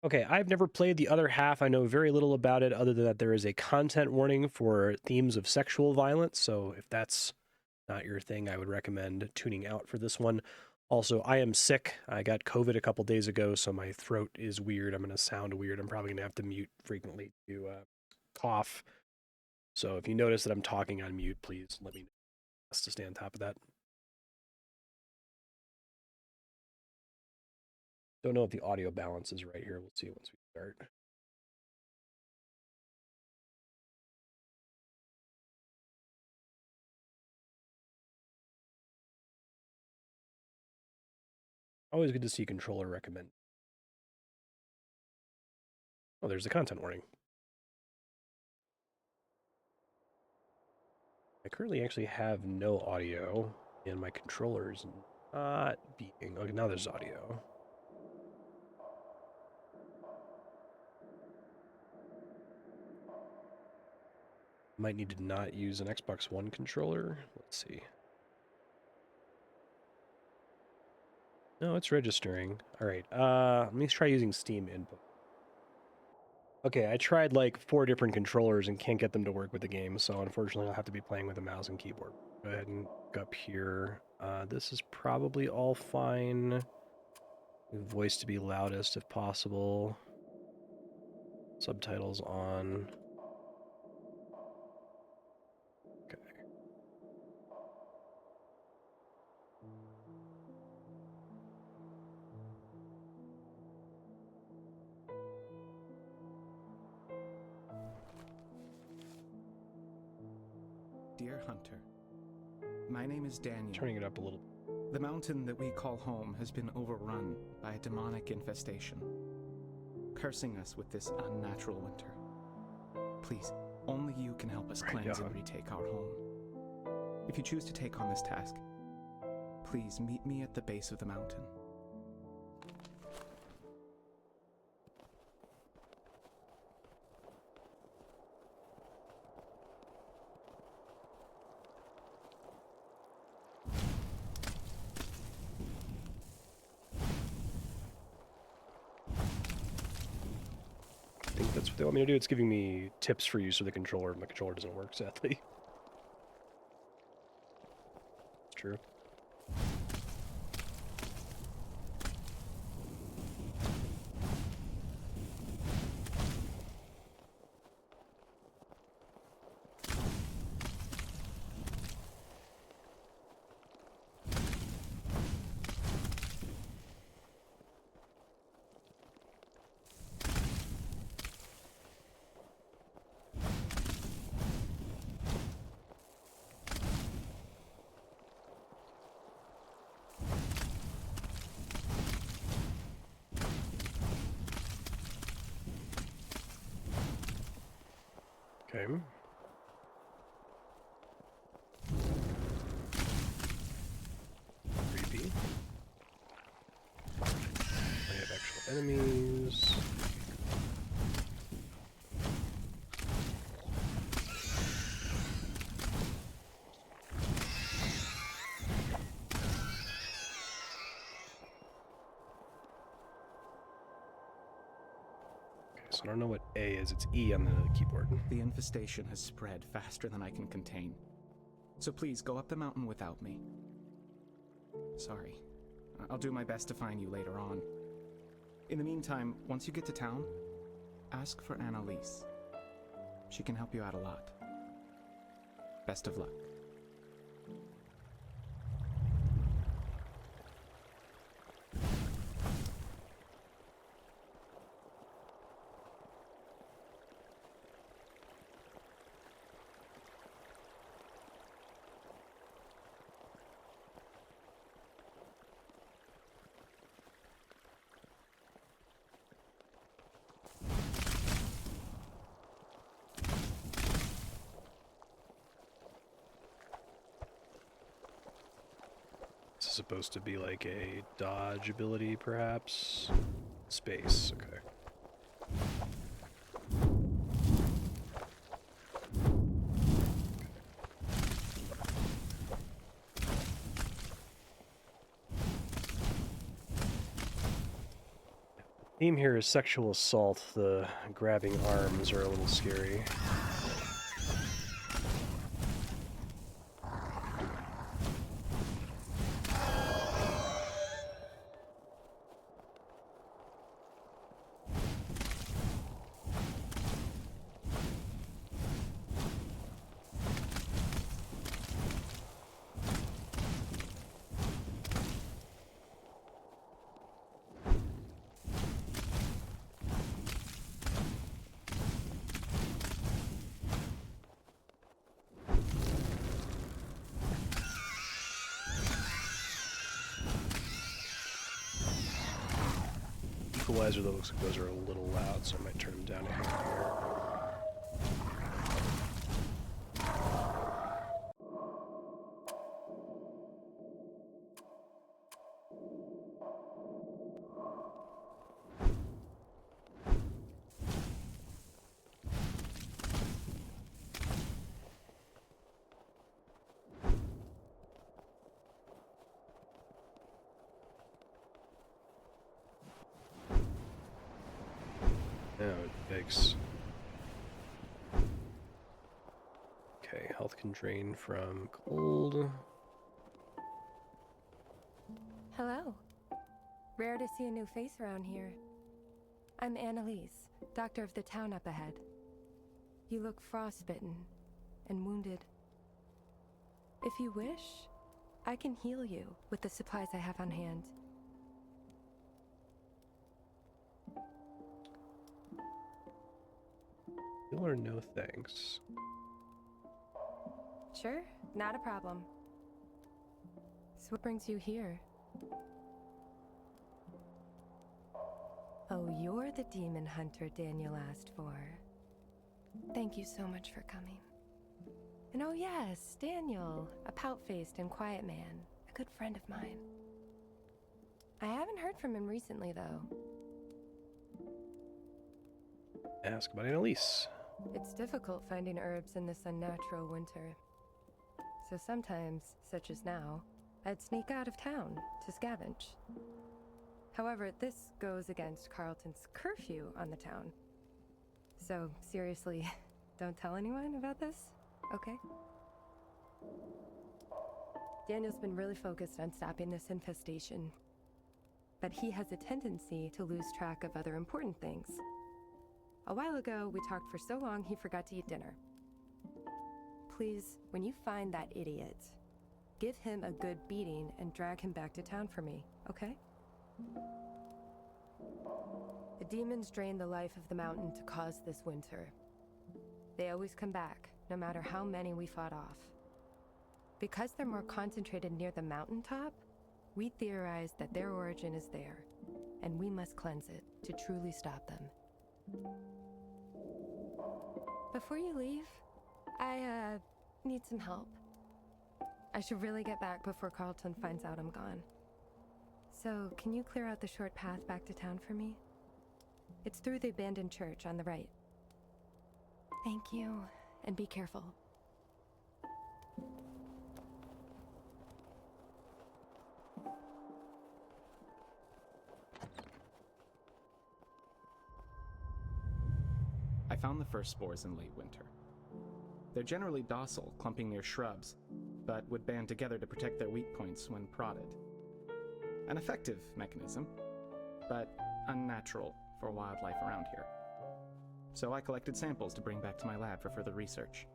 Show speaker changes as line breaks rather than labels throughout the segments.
Okay, I've never played the other half. I know very little about it other than that there is a content warning for themes of sexual violence. So if that's not your thing, I would recommend tuning out for this one. Also, I am sick. I got COVID a couple days ago, so my throat is weird. I'm going to sound weird. I'm probably going to have to mute frequently to cough. So if you notice that I'm talking on mute, please let me know to stay on top of that. Don't know if the audio balance is right here. We'll see once we start. Always good to see controller recommend. Oh, there's the content warning. I currently actually have no audio, and my controller is not beeping. Okay, now there's audio. Might need to not use an Xbox One controller. Let's see. No, it's registering. All right, let me try using Steam input. Okay, I tried like 4 different controllers and can't get them to work with the game, so unfortunately I'll have to be playing with a mouse and keyboard. Go ahead and go up here. This is probably all fine. Voice to be loudest if possible. Subtitles on. Okay.
Dear Hunter, my name is Daniel.
Turning it up a little.
The mountain that we call home has been overrun by a demonic infestation, cursing us with this unnatural winter. Please, only you can help us cleanse and retake our home. If you choose to take on this task, please meet me at the base of the mountain.
I think that's what they want me to do. It's giving me tips for use of the controller. My controller doesn't work, sadly. It's true. Okay. Creepy. I have actual enemies. So I don't know what A is. It's E on the keyboard.
The infestation has spread faster than I can contain. So please go up the mountain without me. Sorry. I'll do my best to find you later on. In the meantime, once you get to town, ask for Annalise. She can help you out a lot. Best of luck.
This is supposed to be like a dodge ability, perhaps? Space, okay. Theme here is sexual assault. The grabbing arms are a little scary. Equalizer, that looks like those are a little loud, so I might turn them down a hair here. Oh, it begs. Okay, health can drain from cold.
Hello. Rare to see a new face around here. I'm Annalise, doctor of the town up ahead. You look frostbitten and wounded. If you wish, I can heal you with the supplies I have on hand.
Heal or no thanks?
Sure, not a problem. So what brings you here? Oh, you're the demon hunter Daniel asked for. Thank you so much for coming. And oh yes, Daniel, a pout-faced and quiet man, a good friend of mine. I haven't heard from him recently, though.
Ask about Annalise.
It's difficult finding herbs in this unnatural winter. So sometimes, such as now, I'd sneak out of town to scavenge. However, this goes against Carleton's curfew on the town. So, seriously, don't tell anyone about this, okay? Daniel's been really focused on stopping this infestation. But he has a tendency to lose track of other important things. A while ago, we talked for so long he forgot to eat dinner. Please, when you find that idiot, give him a good beating and drag him back to town for me, okay? The demons drained the life of the mountain to cause this winter. They always come back, no matter how many we fought off. Because they're more concentrated near the mountaintop, we theorize that their origin is there, and we must cleanse it to truly stop them. Before you leave, I need some help. I should really get back before Carleton finds out I'm gone. So, can you clear out the short path back to town for me? It's through the abandoned church on the right. Thank you, and be careful.
I found the first spores in late winter. They're generally docile, clumping near shrubs, but would band together to protect their weak points when prodded. An effective mechanism, but unnatural for wildlife around here. So I collected samples to bring back to my lab for further research.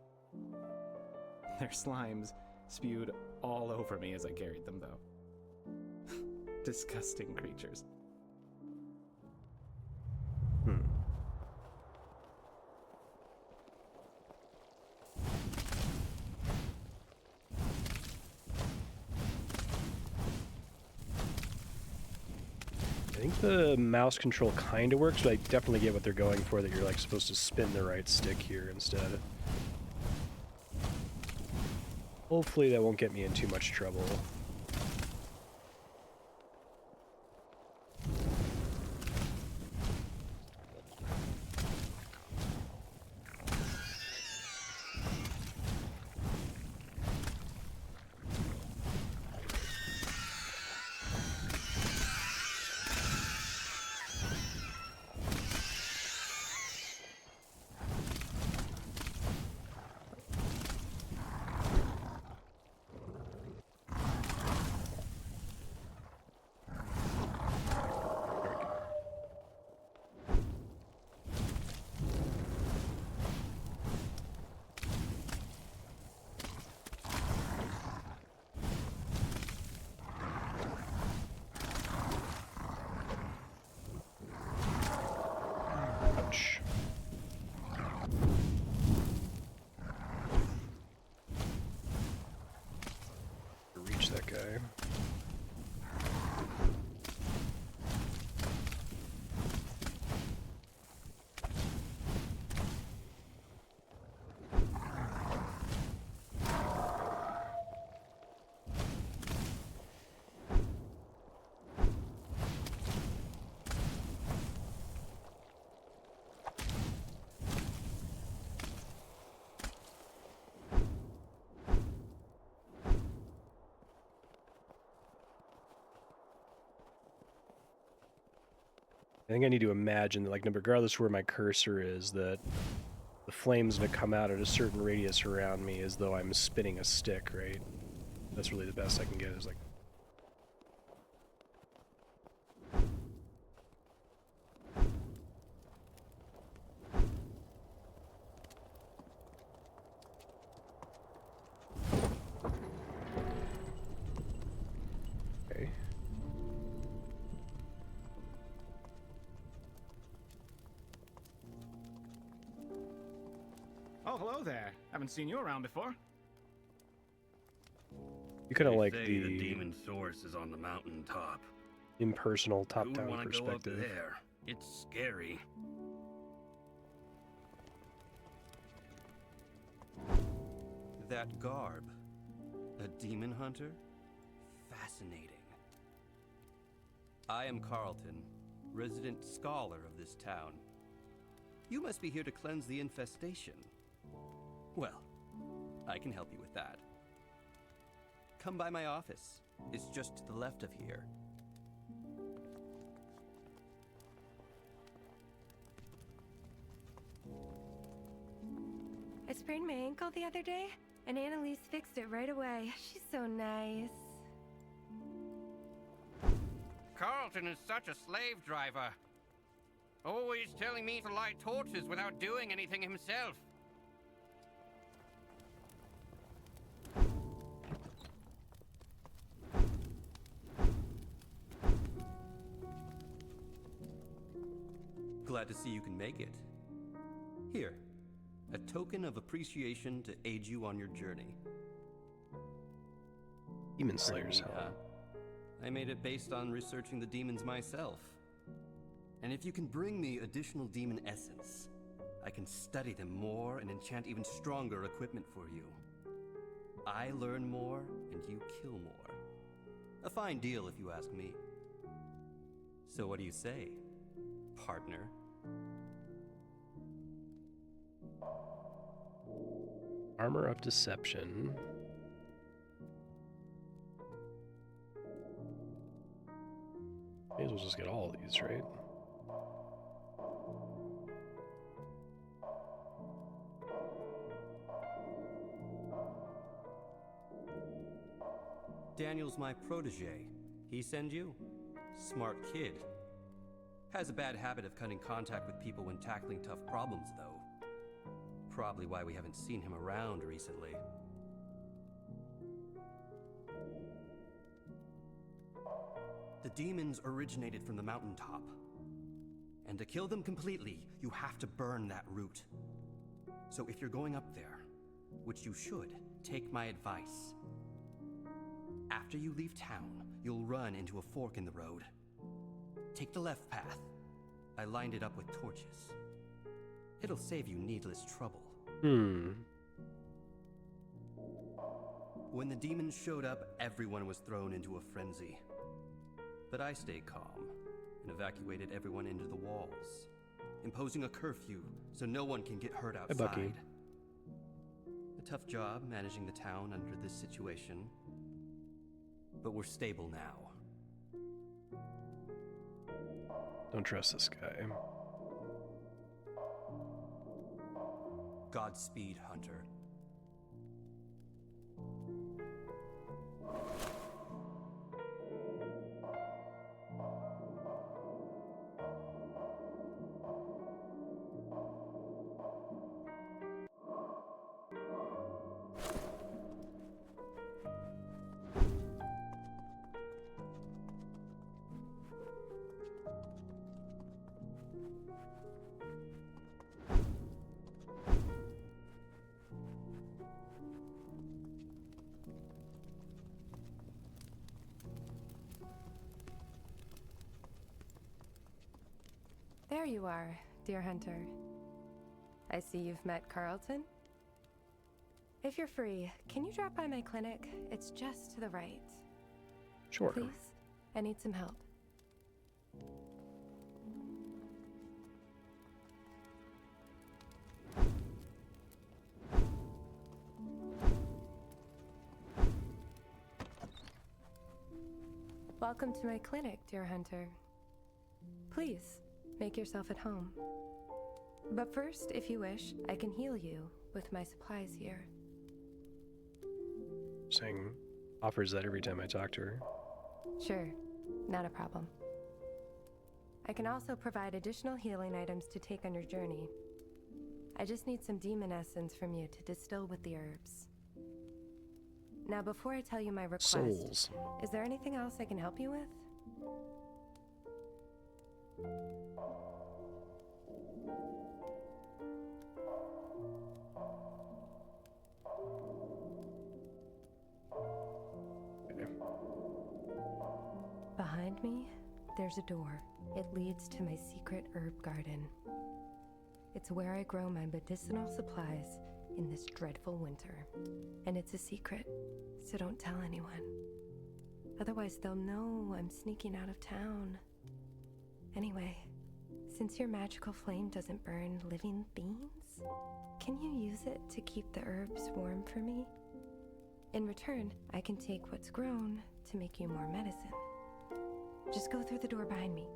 Their slimes spewed all over me as I carried them, though. Disgusting creatures.
I think the mouse control kind of works, but I definitely get what they're going for, that you're like supposed to spin the right stick here instead. Hopefully that won't get me in too much trouble. reach. Reach that guy. I think I need to imagine that, like, regardless of where my cursor is, that the flame's gonna come out at a certain radius around me as though I'm spinning a stick, right? That's really the best I can get, is like... Okay.
Oh, hello there. Haven't seen you around before.
You kind of
They
like
say
the
the demon source is on the mountain top.
impersonal
Who would
top-down
want to go up
perspective.
there? It's scary.
That garb. A demon hunter? Fascinating. I am Carleton, resident scholar of this town. You must be here to cleanse the infestation. Well, I can help you with that. Come by my office. It's just to the left of here.
I sprained my ankle the other day, and Annalise fixed it right away. She's so nice.
Carleton is such a slave driver. Always telling me to light torches without doing anything himself.
Glad to see you can make it. Here, a token of appreciation to aid you on your journey.
Demon Slayer's
Pretty neat,
helm.
huh? I made it based on researching the demons myself. And if you can bring me additional demon essence, I can study them more and enchant even stronger equipment for you. I learn more, and you kill more. A fine deal if you ask me. So what do you say, partner?
Armor of Deception. May as well just get all of these, right?
Daniel's my protege. He send you? Smart kid. Has a bad habit of cutting contact with people when tackling tough problems, though. Probably why we haven't seen him around recently. The demons originated from the mountaintop. And to kill them completely, you have to burn that root. So if you're going up there, which you should, take my advice. After you leave town, you'll run into a fork in the road. Take the left path. I lined it up with torches. It'll save you needless trouble. When the demons showed up, everyone was thrown into a frenzy. But I stayed calm and evacuated everyone into the walls, imposing a curfew so no one can get hurt
Hey, Bucky.
outside. A tough job managing the town under this situation, but we're stable now.
Don't trust this guy.
Godspeed, Hunter.
There you are, dear hunter. I see you've met Carleton. If you're free, can you drop by my clinic? It's just to the right.
Sure.
Please, I need some help. Welcome to my clinic, dear hunter. Please, make yourself at home. But first, if you wish, I can heal you with my supplies here.
Saying offers that every time I talk to her.
Sure, not a problem. I can also provide additional healing items to take on your journey. I just need some demon essence from you to distill with the herbs. Now, before I tell you my request,
Souls.
is there anything else I can help you with? Behind me, there's a door. It leads to my secret herb garden. It's where I grow my medicinal supplies in this dreadful winter. And it's a secret, so don't tell anyone. Otherwise they'll know I'm sneaking out of town. Anyway, since your magical flame doesn't burn living beings, can you use it to keep the herbs warm for me? In return, I can take what's grown to make you more medicine. Just go through the door behind me.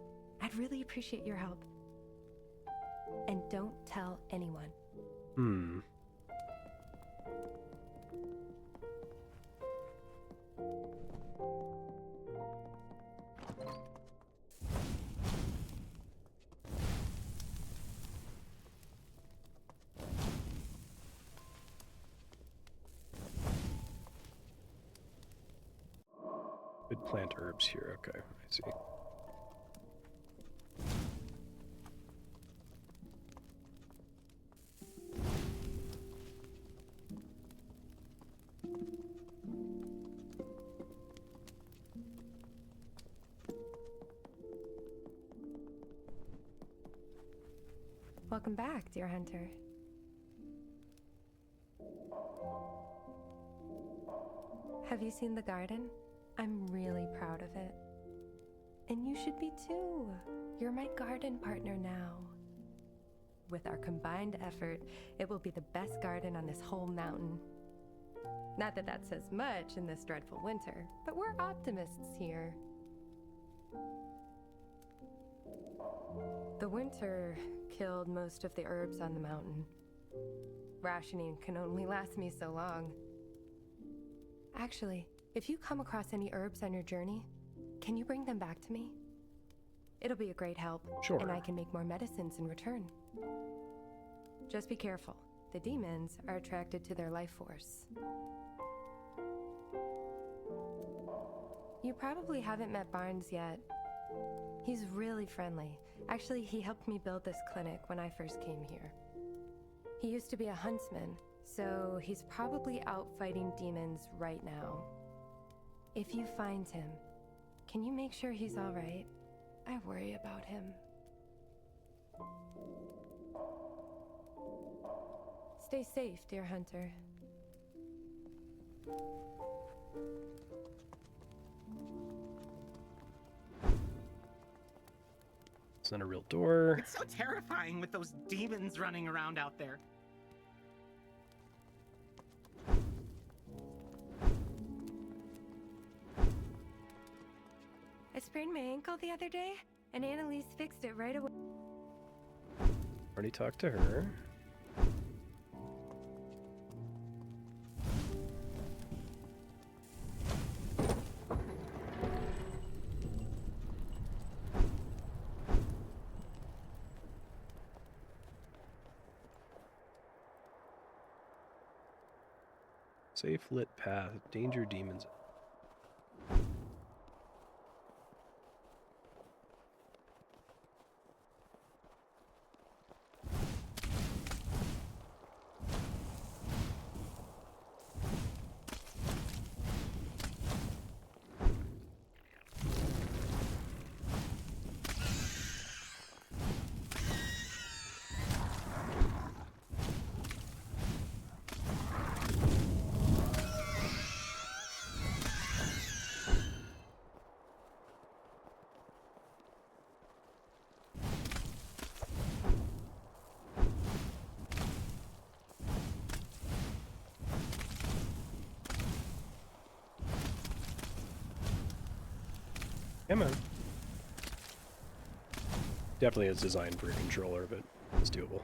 I'd really appreciate your help. And don't tell anyone.
Good plant herbs here. Okay, I see.
Welcome back, dear hunter. Have you seen the garden? I'm really proud of it. And you should be too. You're my garden partner now. With our combined effort, it will be the best garden on this whole mountain. Not that that says much in this dreadful winter, but we're optimists here. The winter killed most of the herbs on the mountain. Rationing can only last me so long. Actually, if you come across any herbs on your journey, can you bring them back to me? It'll be a great help,
Sure.
and I can make more medicines in return. Just be careful. The demons are attracted to their life force. You probably haven't met Barnes yet. He's really friendly. Actually, he helped me build this clinic when I first came here. He used to be a huntsman, so he's probably out fighting demons right now. If you find him, can you make sure he's all right? I worry about him. Stay safe, dear hunter.
It's not a real door.
It's so terrifying with those demons running around out there.
I sprained my ankle the other day, and Annalise fixed it right away.
Already talked to her. Safe lit path. Danger demons. Come on. Definitely is designed for a controller, but it's doable.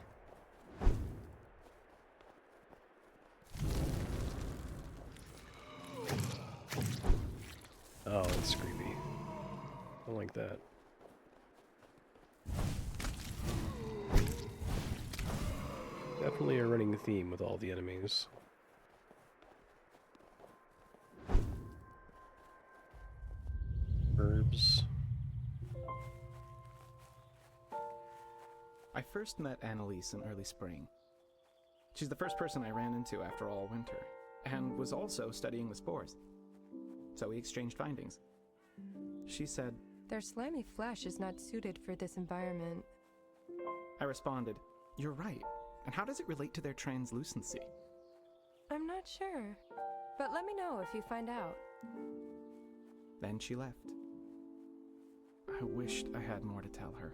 Oh, that's creepy. Don't like that. Definitely a running theme with all the enemies. Herbs.
I first met Annalise in early spring. She's the first person I ran into after all winter, and was also studying the spores. So we exchanged findings. She said,
Their slimy flesh is not suited for this environment.
I responded, "You're right. And how does it relate to their translucency?"
I'm not sure, but let me know if you find out.
Then she left. I wished I had more to tell her.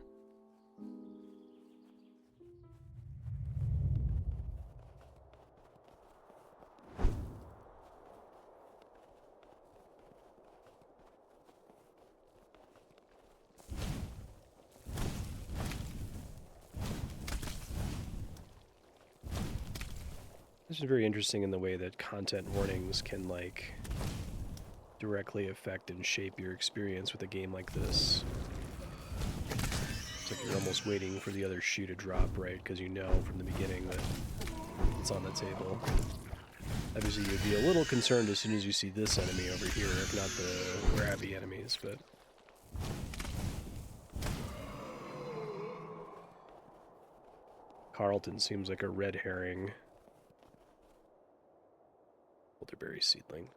This is very interesting in the way that content warnings can, like, directly affect and shape your experience with a game like this. It's like you're almost waiting for the other shoe to drop, right? Because you know from the beginning that it's on the table. Obviously, you'd be a little concerned as soon as you see this enemy over here, if not the grabby enemies, but... Carleton seems like a red herring. Elderberry seedling.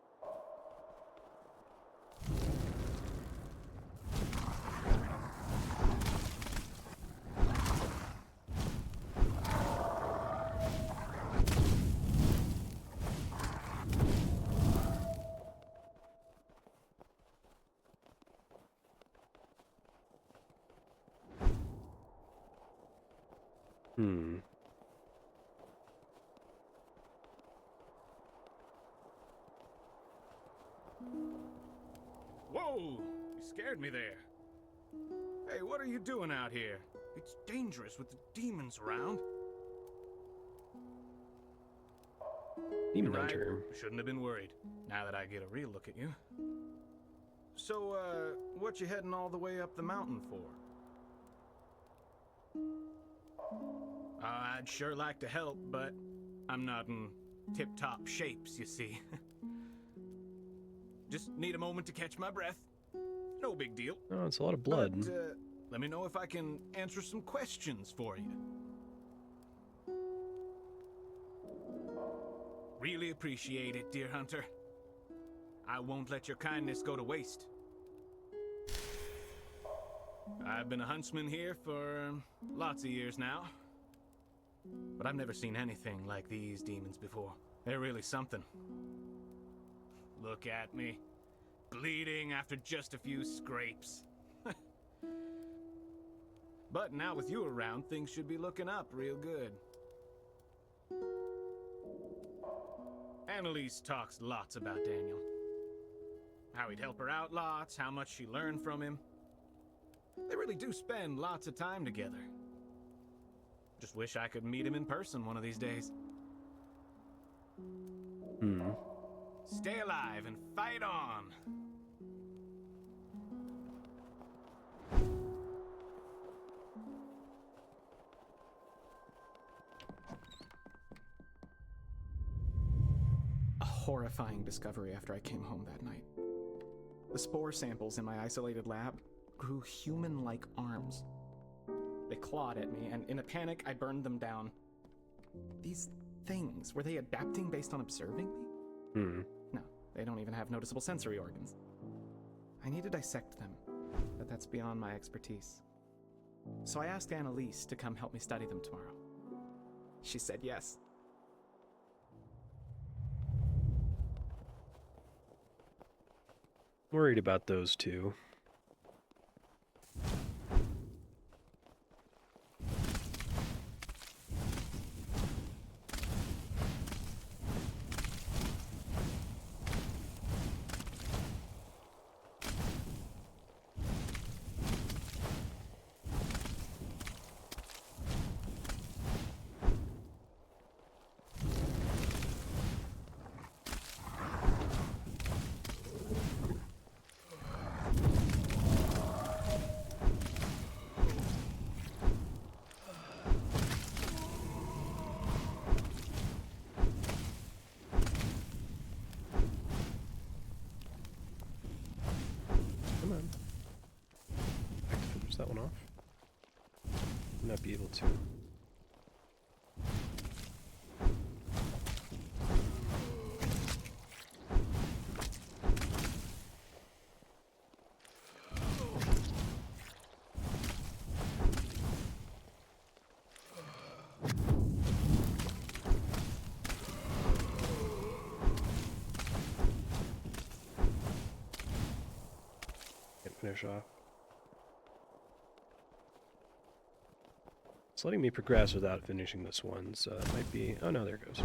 Whoa! You scared me there. Hey, what are you doing out here? It's dangerous with the demons around.
Demon
You're right.
Hunter.
Shouldn't have been worried, now that I get a real look at you. So, what you heading all the way up the mountain for? I'd sure like to help, but I'm not in tip-top shapes, you see. Just need a moment to catch my breath. No big deal.
Oh, it's a lot of blood.
But, let me know if I can answer some questions for you. Really appreciate it, dear hunter. I won't let your kindness go to waste. I've been a huntsman here for lots of years now. But I've never seen anything like these demons before. They're really something. Look at me. Bleeding after just a few scrapes. But now with you around, things should be looking up real good. Annalise talks lots about Daniel. How he'd help her out lots, how much she learned from him. They really do spend lots of time together. Just wish I could meet him in person one of these days. Stay alive and fight on!
A horrifying discovery after I came home that night. The spore samples in my isolated lab grew human-like arms. They clawed at me, and in a panic, I burned them down. These things, were they adapting based on observing me? No, they don't even have noticeable sensory organs. I need to dissect them, but that's beyond my expertise. So I asked Annalise to come help me study them tomorrow. She said yes.
Worried about those two. that one off? Not be able to. Finish off. It's letting me progress without finishing this one, so that might be... Oh no, there it goes.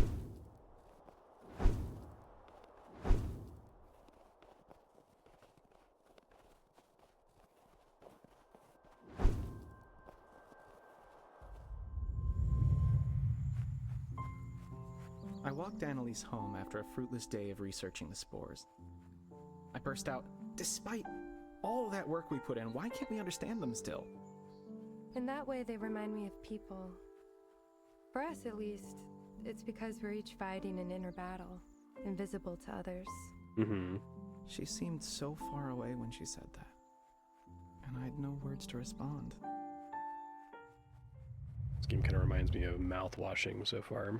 I walked Annalise home after a fruitless day of researching the spores. I burst out, "Despite all that work we put in, why can't we understand them still?"
In that way, they remind me of people. For us, at least, it's because we're each fighting an inner battle, invisible to others.
Mm-hmm.
She seemed so far away when she said that, and I had no words to respond.
This game kind of reminds me of mouth-washing so far.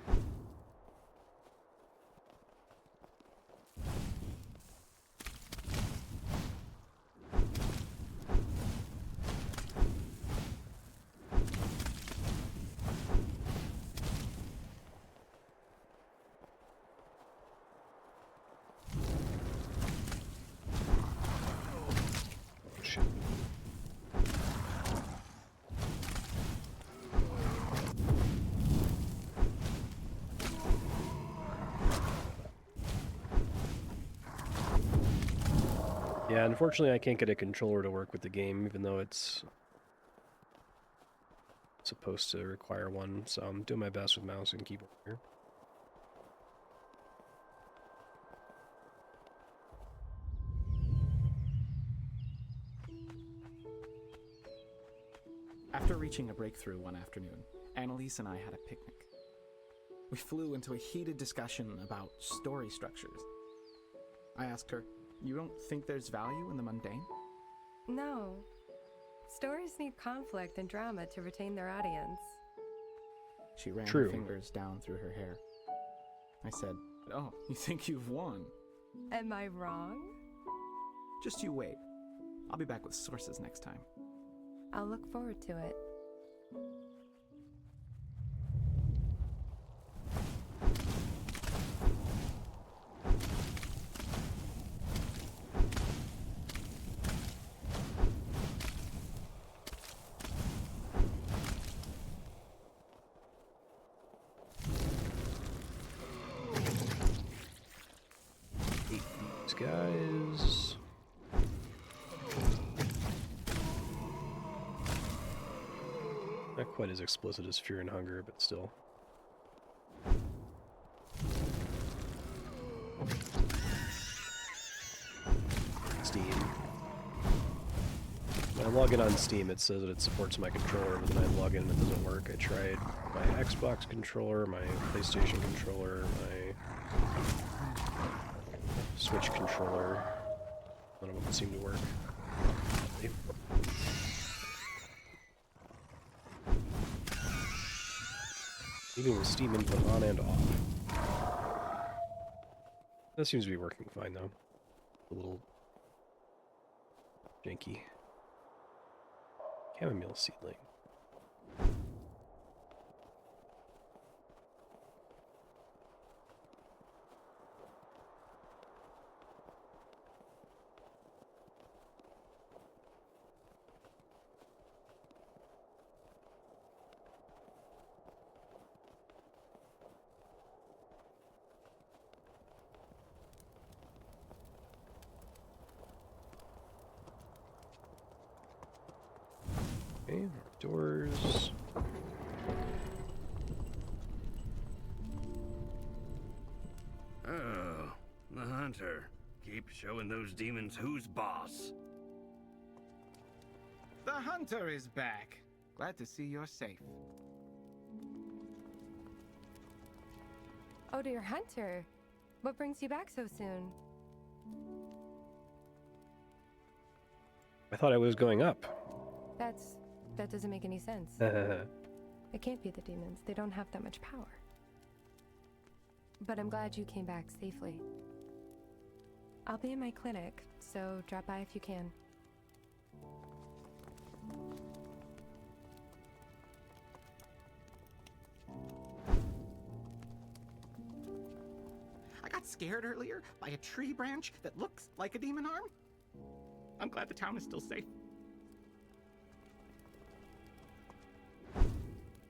Yeah, unfortunately I can't get a controller to work with the game, even though it's supposed to require one, so I'm doing my best with mouse and keyboard here.
After reaching a breakthrough one afternoon, Annalise and I had a picnic. We flew into a heated discussion about story structures. I asked her, "You don't think there's value in the mundane?"
No. Stories need conflict and drama to retain their audience.
She ran
True.
her fingers down through her hair. I said, "Oh, you think you've won?"
Am I wrong?
Just you wait. I'll be back with sources next time.
I'll look forward to it.
These guys... Not quite as explicit as Fear and Hunger, but still. Steam. When I log in on Steam, it says that it supports my controller, but then I log in and it doesn't work. I tried my Xbox controller, my PlayStation controller, my Switch controller. None of them seem to work. Even with Steam input on and off. That seems to be working fine though. A little janky. Chamomile seedling. Okay, doors.
Oh, the hunter. Keep showing those demons who's boss.
The hunter is back. Glad to see you're safe.
Oh dear Hunter, what brings you back so soon?
I thought I was going up.
That doesn't make any sense. It can't be the demons. They don't have that much power. But I'm glad you came back safely. I'll be in my clinic, so drop by if you can.
I got scared earlier by a tree branch that looks like a demon arm. I'm glad the town is still safe.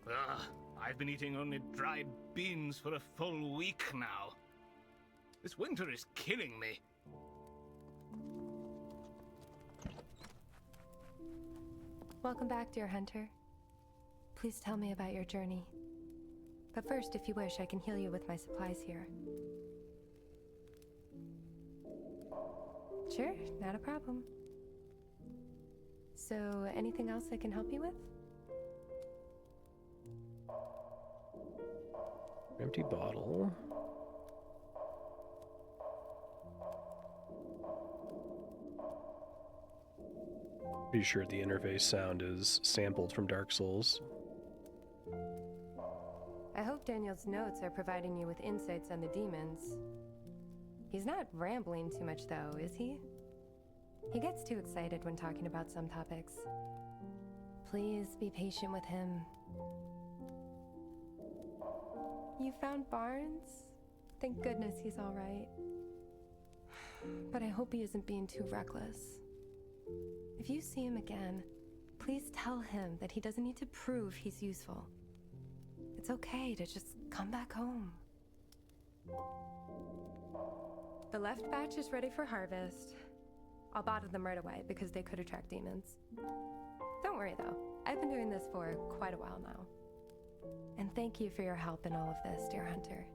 Ugh, I've been eating only dried beans for a full week now. This winter is killing me.
Welcome back, dear hunter. Please tell me about your journey. But first, if you wish, I can heal you with my supplies here. Sure, not a problem. So, anything else I can help you with?
Empty bottle. Pretty sure the interface sound is sampled from Dark Souls.
I hope Daniel's notes are providing you with insights on the demons. He's not rambling too much, though, is he? He gets too excited when talking about some topics. Please be patient with him. You found Barnes? Thank goodness he's all right. But I hope he isn't being too reckless. If you see him again, please tell him that he doesn't need to prove he's useful. It's okay to just come back home. The left batch is ready for harvest. I'll bottle them right away because they could attract demons. Don't worry though, I've been doing this for quite a while now. And thank you for your help in all of this, dear hunter.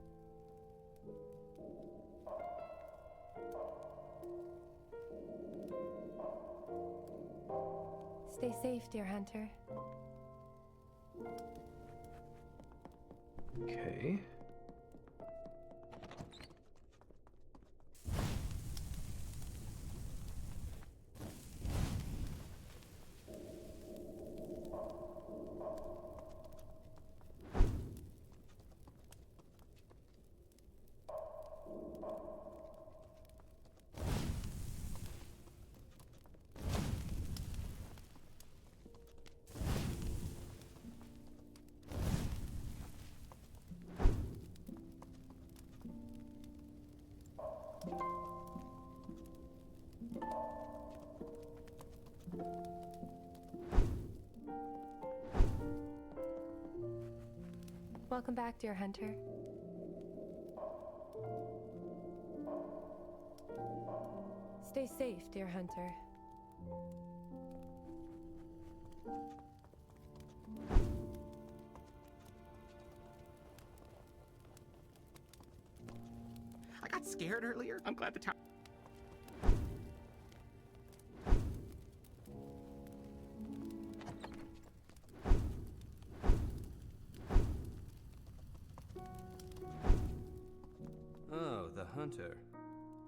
Stay safe, dear hunter.
Okay.
Welcome back, dear hunter. Stay safe, dear hunter.
I got scared earlier. I'm glad the town...
Oh, the hunter.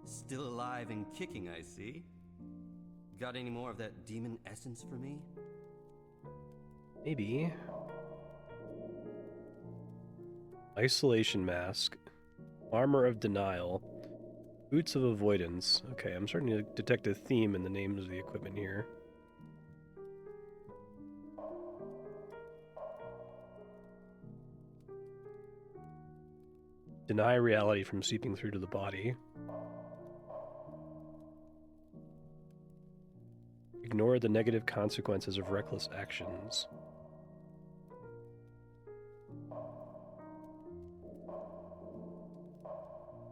Still alive and kicking, I see. Got any more of that demon essence for me?
Maybe. Isolation mask. Armor of denial. Boots of avoidance. Okay, I'm starting to detect a theme in the names of the equipment here. Deny reality from seeping through to the body. Ignore the negative consequences of reckless actions.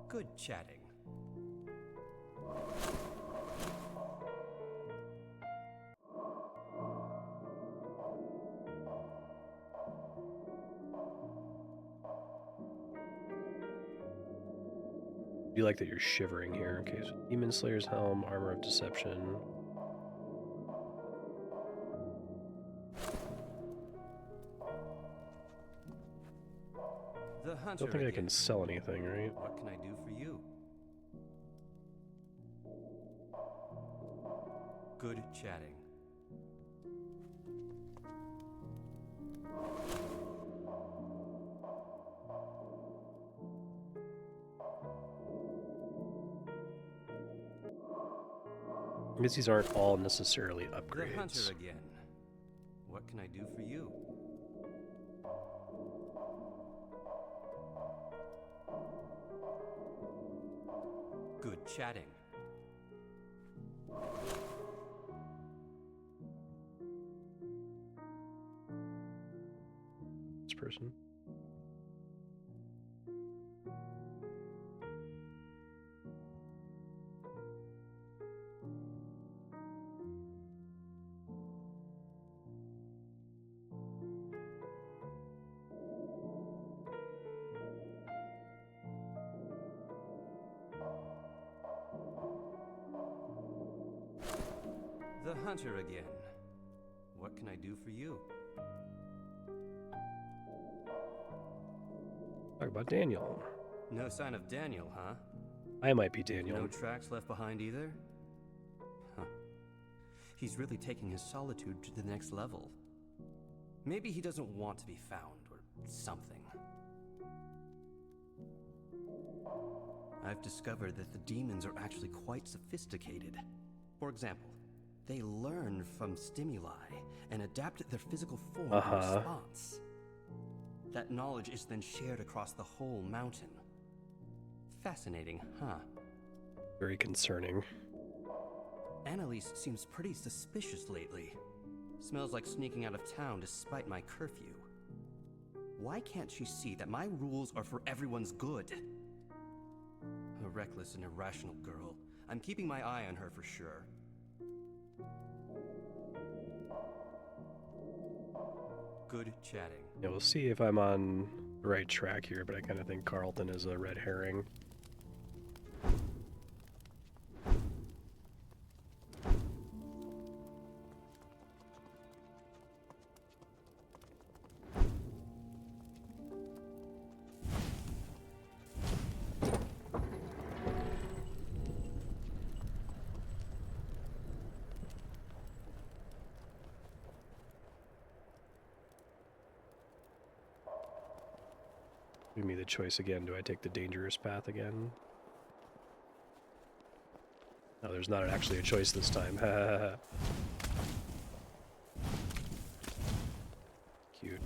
Good chatting.
You like that you're shivering here. Okay, so Demon Slayer's Helm, Armor of Deception.
The
I
hunter
don't think I
again.
can sell anything, right?
What can I do for you? Good chatting.
Because these aren't all necessarily
The
upgrades.
hunter again. What can I do for you? Good chatting.
This person.
The hunter again. What can I do for you?
Talk about Daniel.
No sign of Daniel, huh?
I might be Daniel.
No tracks left behind either? Huh. He's really taking his solitude to the next level. Maybe he doesn't want to be found, or something. I've discovered that the demons are actually quite sophisticated. For example, they learn from stimuli and adapt their physical form in response. That knowledge is then shared across the whole mountain. Fascinating, huh?
Very concerning.
Annalise seems pretty suspicious lately. Smells like sneaking out of town despite my curfew. Why can't she see that my rules are for everyone's good? A reckless and irrational girl. I'm keeping my eye on her for sure. Good chatting.
Yeah, we'll see if I'm on the right track here, but I kind of think Carleton is a red herring. Give me the choice again. Do I take the dangerous path again? No, there's not actually a choice this time. Cute.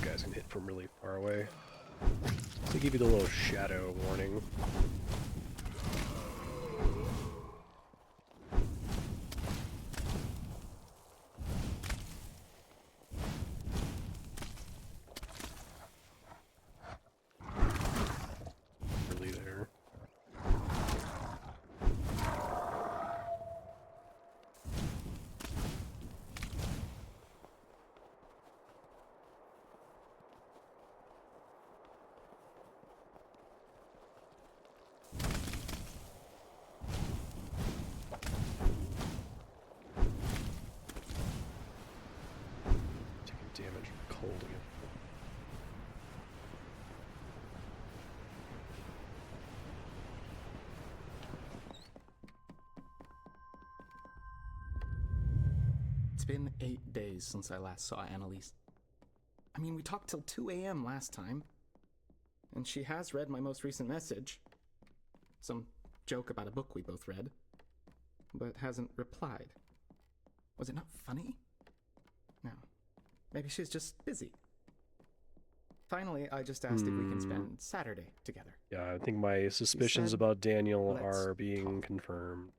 Guys can hit from really far away. To give you the little shadow warning. Really there. Taking damage from cold again.
It's been 8 days since I last saw Annalise. I mean, we talked till 2 a.m. last time. And she has read my most recent message. Some joke about a book we both read. But hasn't replied. Was it not funny? No. Maybe she's just busy. Finally, I just asked if we can spend Saturday together.
Yeah, I think my suspicions
said,
about Daniel
"Let's
are being
talk."
confirmed.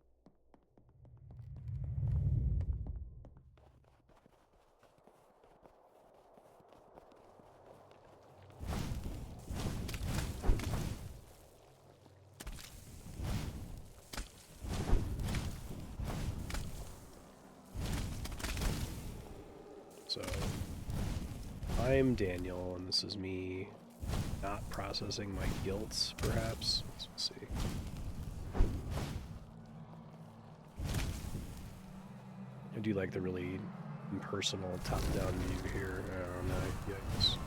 So, I'm Daniel, and this is me not processing my guilt, perhaps. Let's see. I do like the really impersonal top-down view here. I don't know. Yikes.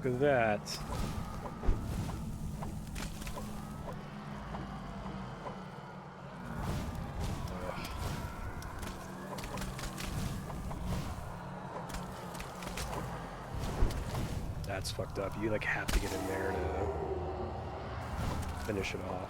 Look at that. That's fucked up. You like have to get in there to finish it off.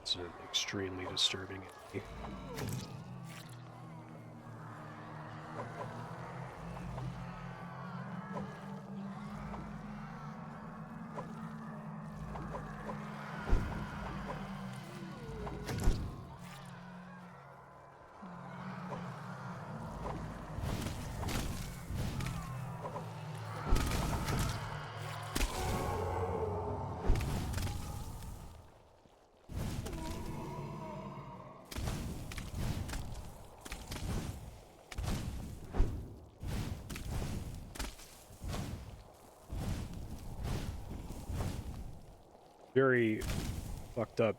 It's an extremely disturbing enemy. Very fucked up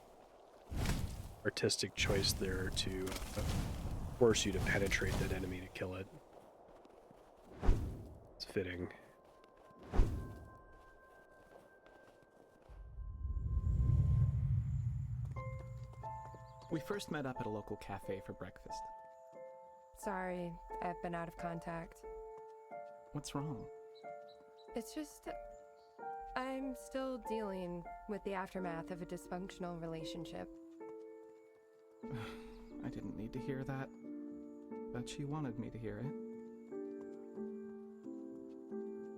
artistic choice there to force you to penetrate that enemy to kill it. It's fitting.
We first met up at a local cafe for breakfast.
Sorry, I've been out of contact.
What's wrong?
It's just... I'm still dealing with the aftermath of a dysfunctional relationship.
I didn't need to hear that, but she wanted me to hear it.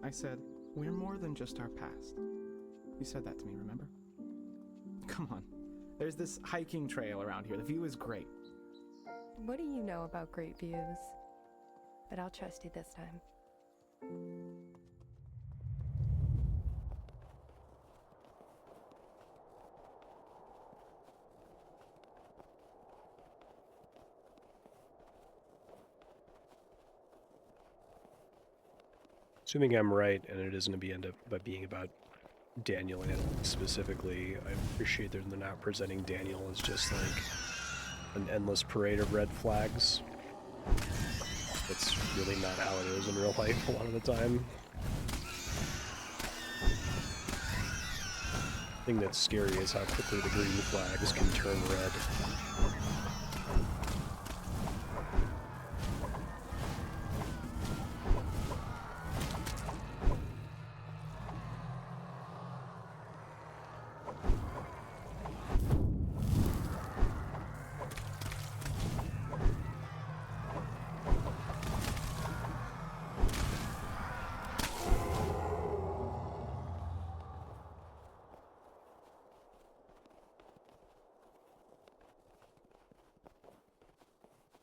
I said, we're more than just our past. You said that to me, remember? Come on. There's this hiking trail around here. The view is great.
What do you know about great views? But I'll trust you this time.
Assuming I'm right, and it isn't going to end up being about Daniel and Annalise specifically, I appreciate that they're not presenting Daniel as just like an endless parade of red flags. That's really not how it is in real life a lot of the time. The thing that's scary is how quickly the green flags can turn red.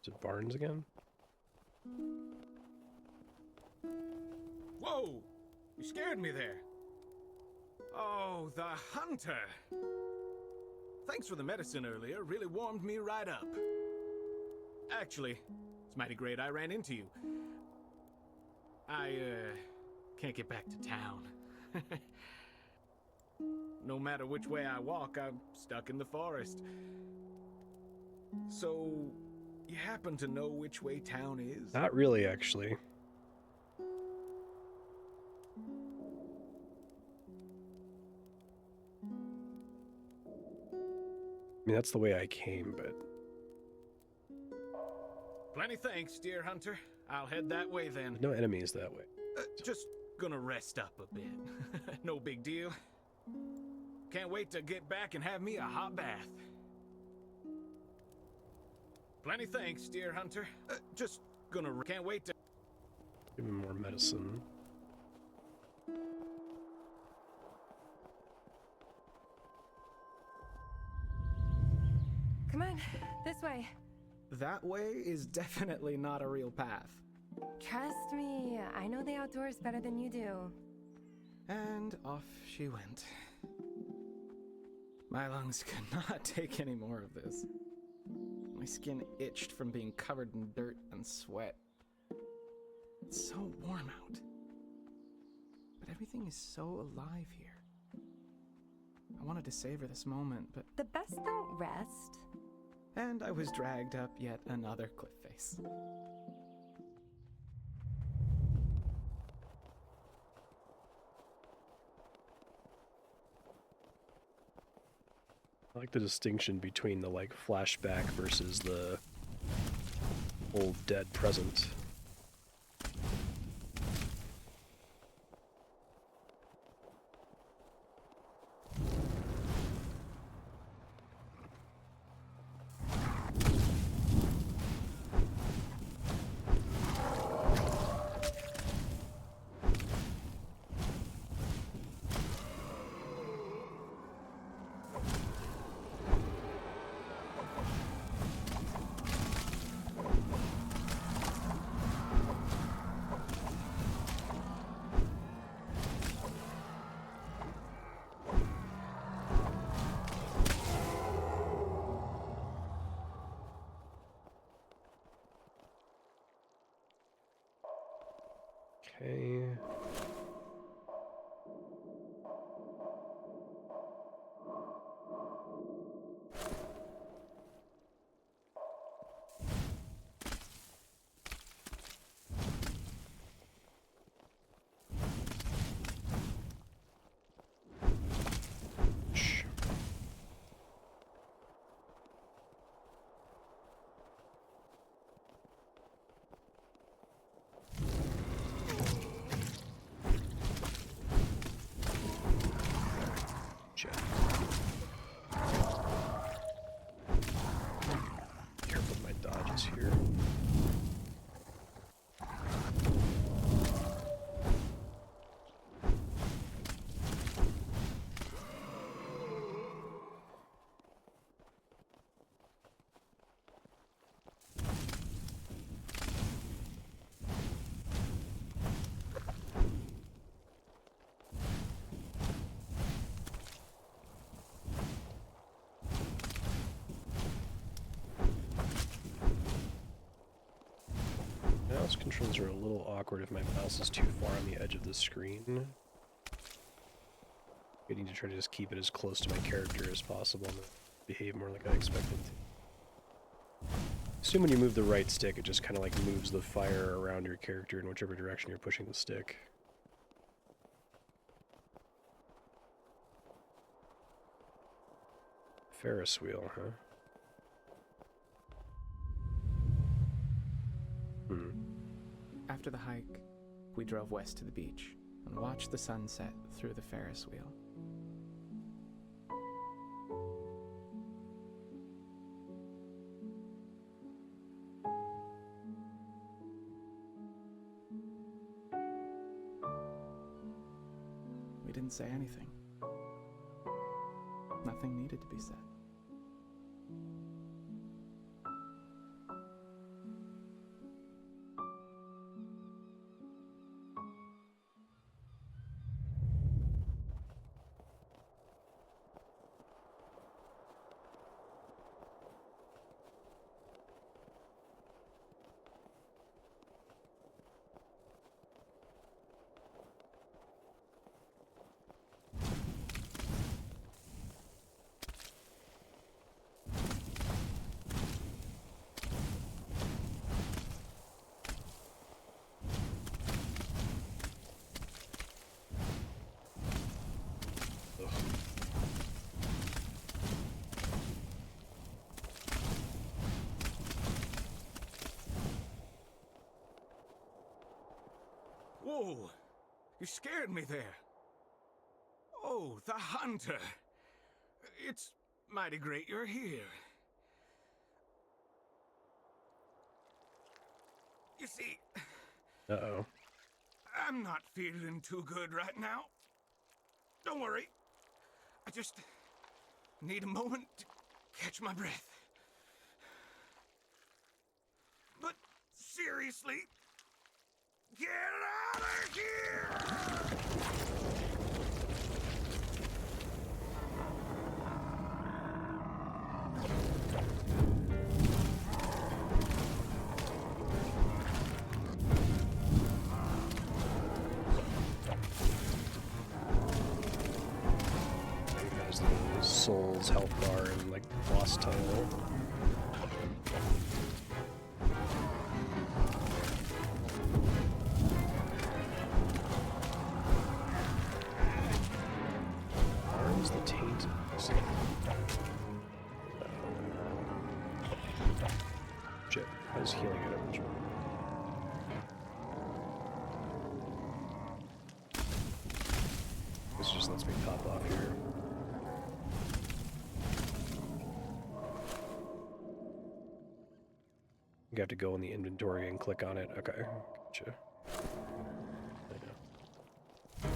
Is it Barnes again?
Whoa! You scared me there. Oh, the hunter! Thanks for the medicine earlier. Really warmed me right up. Actually, it's mighty great I ran into you. I, can't get back to town. No matter which way I walk, I'm stuck in the forest. So, you happen to know which way town is?
Not really, actually. I mean, that's the way I came, but...
Plenty thanks, dear hunter. I'll head that way then.
no enemies that way.
Just gonna rest up a bit. No big deal. Can't wait to get back and have me a hot bath. Plenty thanks, dear hunter. Just gonna... Can't wait to...
Give him more medicine.
Come on, this way.
That way is definitely not a real path.
Trust me, I know the outdoors better than you do.
And off she went. My lungs could not take any more of this. My skin itched from being covered in dirt and sweat. It's so warm out. But everything is so alive here. I wanted to savor this moment, but...
The best don't rest.
And I was dragged up yet another cliff face.
I like the distinction between the like flashback versus the old dead present. Okay. Careful with my dodges here. Mouse controls are a little awkward if my mouse is too far on the edge of the screen. I need to try to just keep it as close to my character as possible and behave more like I expect it to. Assume when you move the right stick, it just kind of like moves the fire around your character in whichever direction you're pushing the stick. Ferris wheel, huh?
After the hike, we drove west to the beach and watched the sunset through the Ferris wheel. We didn't say anything. Nothing needed to be said.
Whoa! You scared me there. Oh, the hunter. It's mighty great you're here. You see,
Uh-oh.
I'm not feeling too good right now. Don't worry. I just need a moment to catch my breath. But seriously, get out of here!
As the Souls health bar and like boss title. Where's the Tainted? Shit, I was healing it up. This just lets me pop off here. You have to go in the inventory and click on it. Okay, gotcha. I know.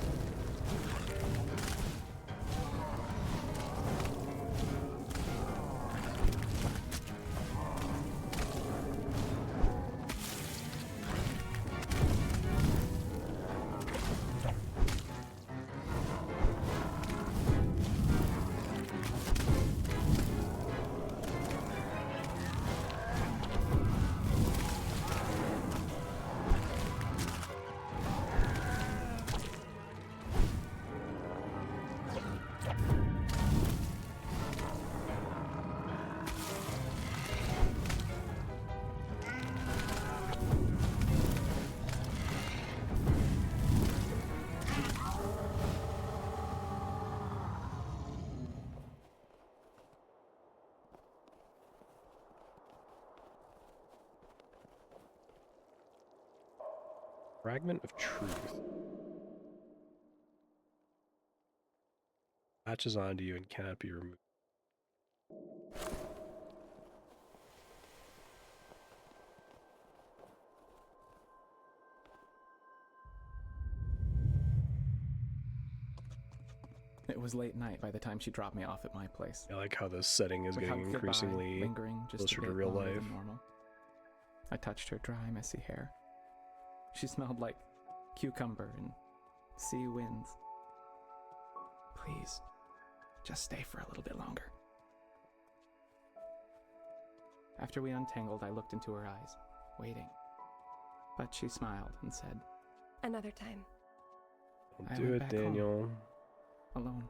Fragment of Truth. Latches onto you and cannot be removed.
It was late night by the time she dropped me off at my place.
I like how this setting is
We
getting
hugged goodbye,
increasingly
lingering just
closer
a
to
bit
real
longer
life.
than normal. I touched her dry, messy hair. She smelled like cucumber and sea winds. Please, just stay for a little bit longer. After we untangled, I looked into her eyes, waiting. But she smiled and said,
Another time.
Don't
I
do
went
it,
back home.
Daniel.
alone.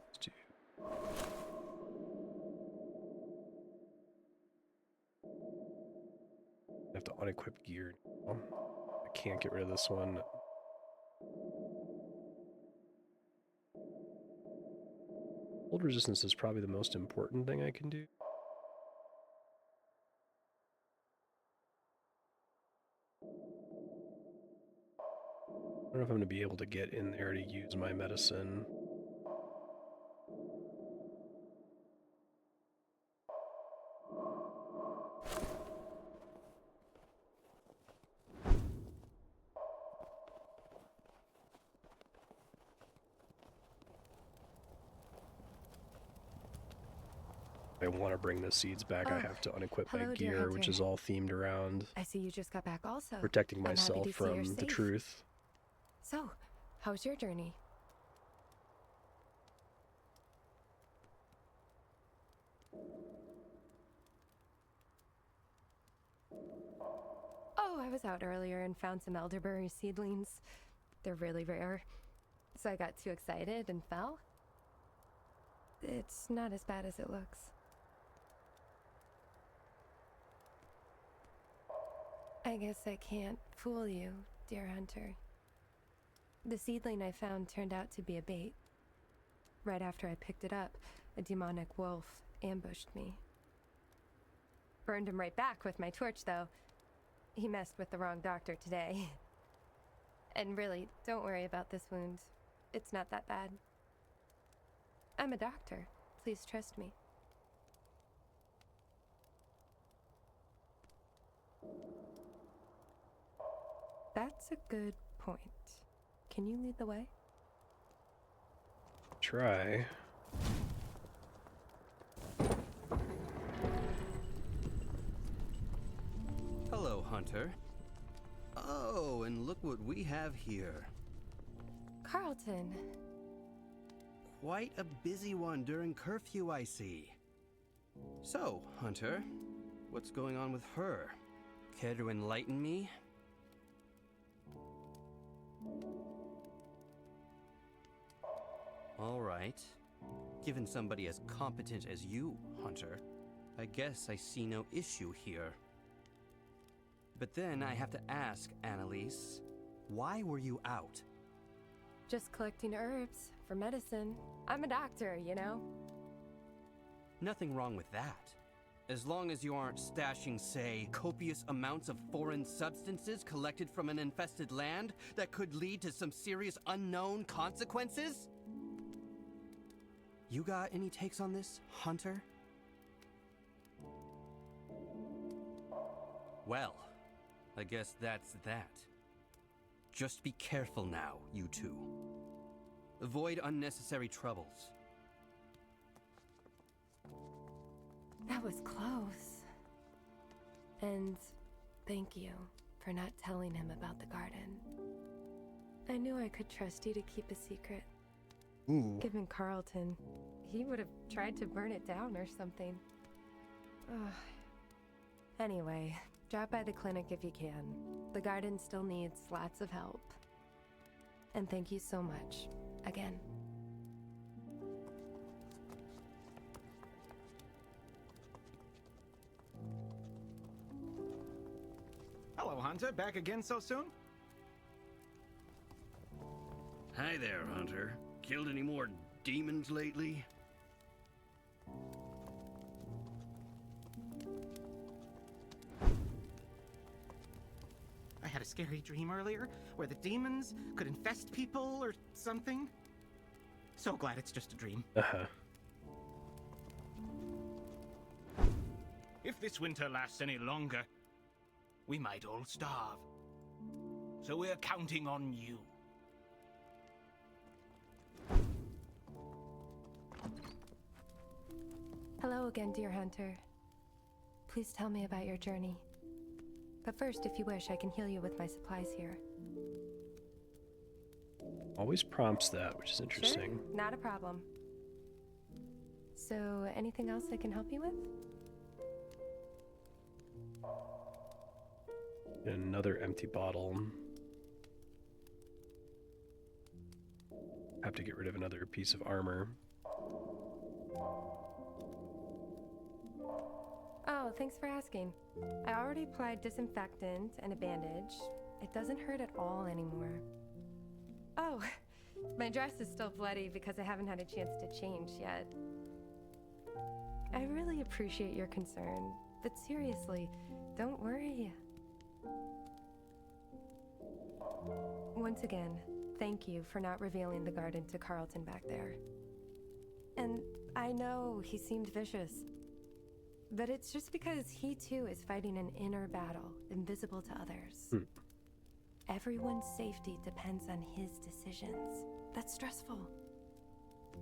Let's do- I have to unequip gear now. I can't get rid of this one. Hold resistance is probably the most important thing I can do. I don't know if I'm going to be able to get in there to use my medicine. If I want to bring the seeds back, I
Oh,
have to unequip my
hello, dear
gear, which
hunter.
is all themed around
I see you just got back also.
protecting
I'm happy
myself
to see you're
from the
safe.
truth.
So, how's your journey? Oh, I was out earlier and found some elderberry seedlings. They're really rare. So I got too excited and fell. It's not as bad as it looks. I guess I can't fool you, dear hunter. The seedling I found turned out to be a bait. Right after I picked it up, a demonic wolf ambushed me. Burned him right back with my torch, though. he messed with the wrong doctor today. And really, don't worry about this wound. It's not that bad. I'm a doctor. Please trust me. That's a good point. Can you lead the way?
Try.
Hello, Hunter. Oh, and look what we have here.
Carleton.
Quite a busy one during curfew, I see. So, Hunter, what's going on with her? Care to enlighten me? All right. Given somebody as competent as you, Hunter, I guess I see no issue here. But then I have to ask, Annalise, why were you out?
Just collecting herbs for medicine. I'm a doctor, you know?
Nothing wrong with that. As long as you aren't stashing, say, copious amounts of foreign substances collected from an infested land that could lead to some serious unknown consequences? You got any takes on this, Hunter? Well, I guess that's that. Just be careful now, you two. Avoid unnecessary troubles.
That was close. And thank you for not telling him about the garden. I knew I could trust you to keep a secret.
Ooh.
Given Carleton, he would have tried to burn it down or something. Ugh. Anyway, drop by the clinic if you can. The garden still needs lots of help. And thank you so much, again.
Hello, Hunter. Back again so soon?
Hi there, Hunter. Killed any more demons lately?
I had a scary dream earlier where the demons could infest people or something. So glad it's just a dream.
Uh-huh.
If this winter lasts any longer, we might all starve. So we're counting on you.
Hello again, dear Hunter. Please tell me about your journey. But first, if you wish, I can heal you with my supplies here.
Always prompts that, which is interesting.
Sure, not a problem. So, anything else I can help you with?
Another empty bottle. Have to get rid of another piece of armor.
Oh, thanks for asking. I already applied disinfectant and a bandage. It doesn't hurt at all anymore. Oh, my dress is still bloody because I haven't had a chance to change yet. I really appreciate your concern, but seriously, don't worry. Once again, thank you for not revealing the garden to Carleton back there. And I know he seemed vicious, but it's just because he too is fighting an inner battle, invisible to others. Everyone's safety depends on his decisions. That's stressful.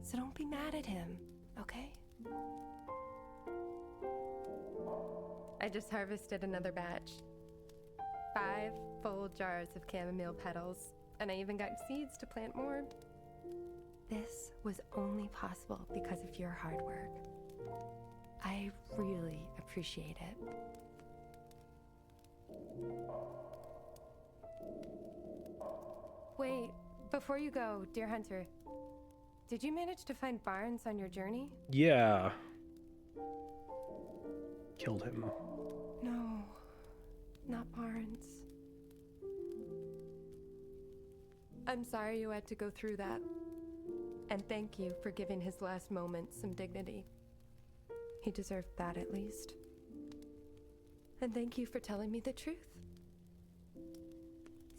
So don't be mad at him, okay? I just harvested another batch. 5 full jars of chamomile petals, and I even got seeds to plant more. This was only possible because of your hard work. I really appreciate it. Wait, before you go, dear Hunter, did you manage to find Barnes on your journey?
Yeah. Killed him.
No, not Barnes. I'm sorry you had to go through that. And thank you for giving his last moments some dignity. He deserved that at least. And thank you for telling me the truth.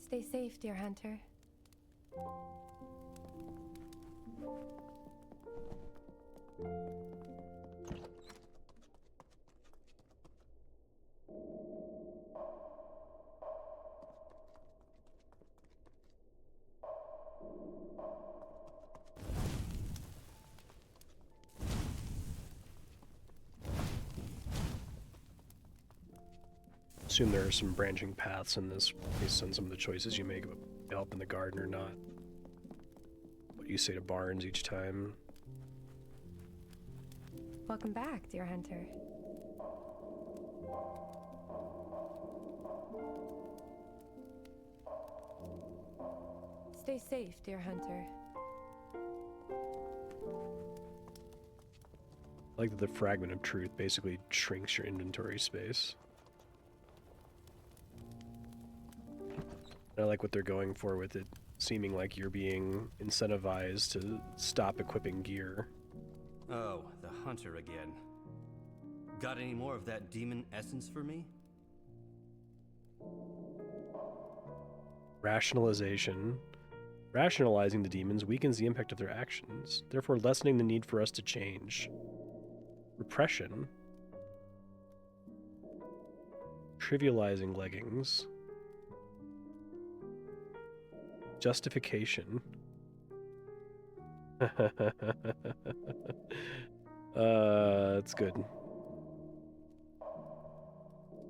Stay safe, dear hunter.
Assume there are some branching paths in this based on some of the choices you make about help in the garden or not. What you say to Barnes each time.
Welcome back, dear hunter. Stay safe, dear hunter.
I like that the fragment of truth basically shrinks your inventory space. I like what they're going for with it seeming like you're being incentivized to stop equipping gear.
Oh, the hunter again. Got any more of that demon essence for me?
Rationalization. Rationalizing the demons weakens the impact of their actions, therefore lessening the need for us to change. Repression. Trivializing leggings. Justification. That's good.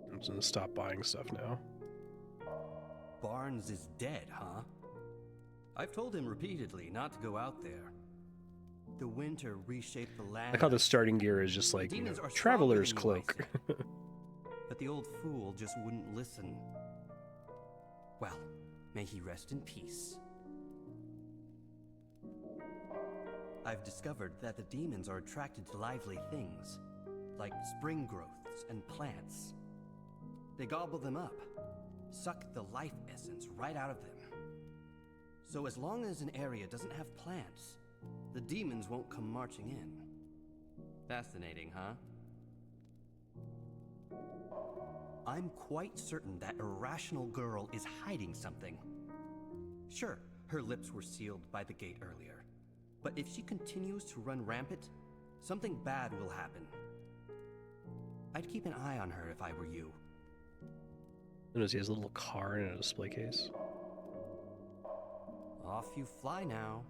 I'm just gonna stop buying stuff now.
Barnes is dead, huh? I've told him repeatedly not to go out there. The winter reshaped the land.
Like how the starting gear is just like, you know,
Demons are
traveler's
stronger than you,
cloak.
I said. But the old fool just wouldn't listen. Well, may he rest in peace. I've discovered that the demons are attracted to lively things, like spring growths and plants. They gobble them up, suck the life essence right out of them. So as long as an area doesn't have plants, the demons won't come marching in. Fascinating, huh? I'm quite certain that irrational girl is hiding something. Sure, her lips were sealed by the gate earlier, but if she continues to run rampant, something bad will happen. I'd keep an eye on her if I were you.
Notice he has a little car in a display case.
Off you fly now.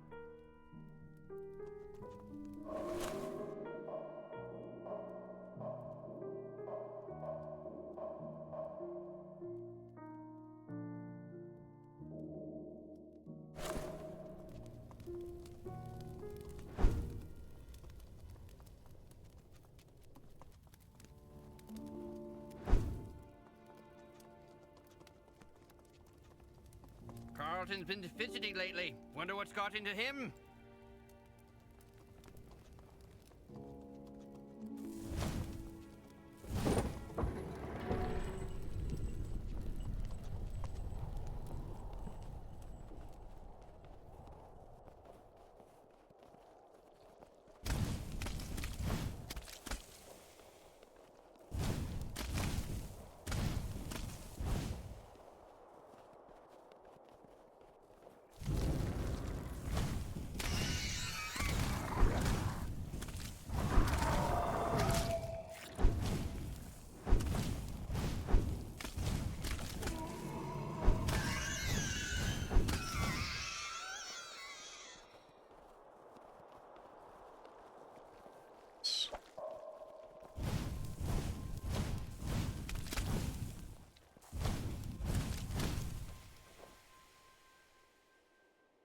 Carleton's been fidgety lately. Wonder what's got into him?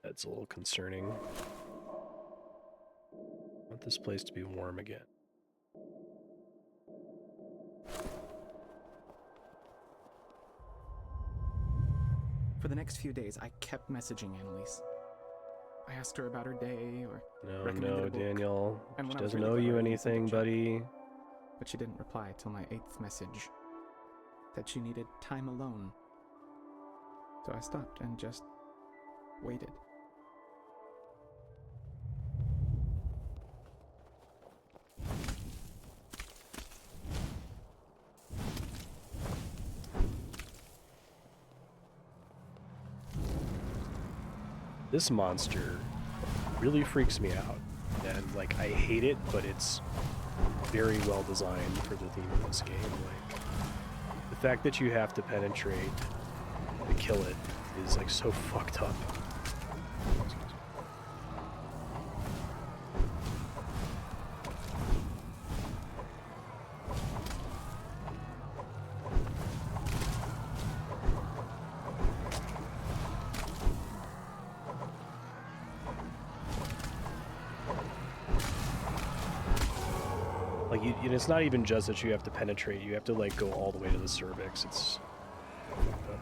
That's a little concerning. I want this place to be warm again.
For the next few days, I kept messaging Annalise. I asked her about her day or recommended a book,
Daniel.
and
She
when I was
doesn't
really
owe you
glad I listened to
anything,
Chuck.
buddy.
But she didn't reply till my 8th message. Said she needed time alone. So I stopped and just waited.
This monster really freaks me out. And, like, I hate it, but it's very well designed for the theme of this game. Like, the fact that you have to penetrate to kill it is, like, so fucked up. Like, and it's not even just that you have to penetrate, you have to, like, go all the way to the cervix. It's fucked up.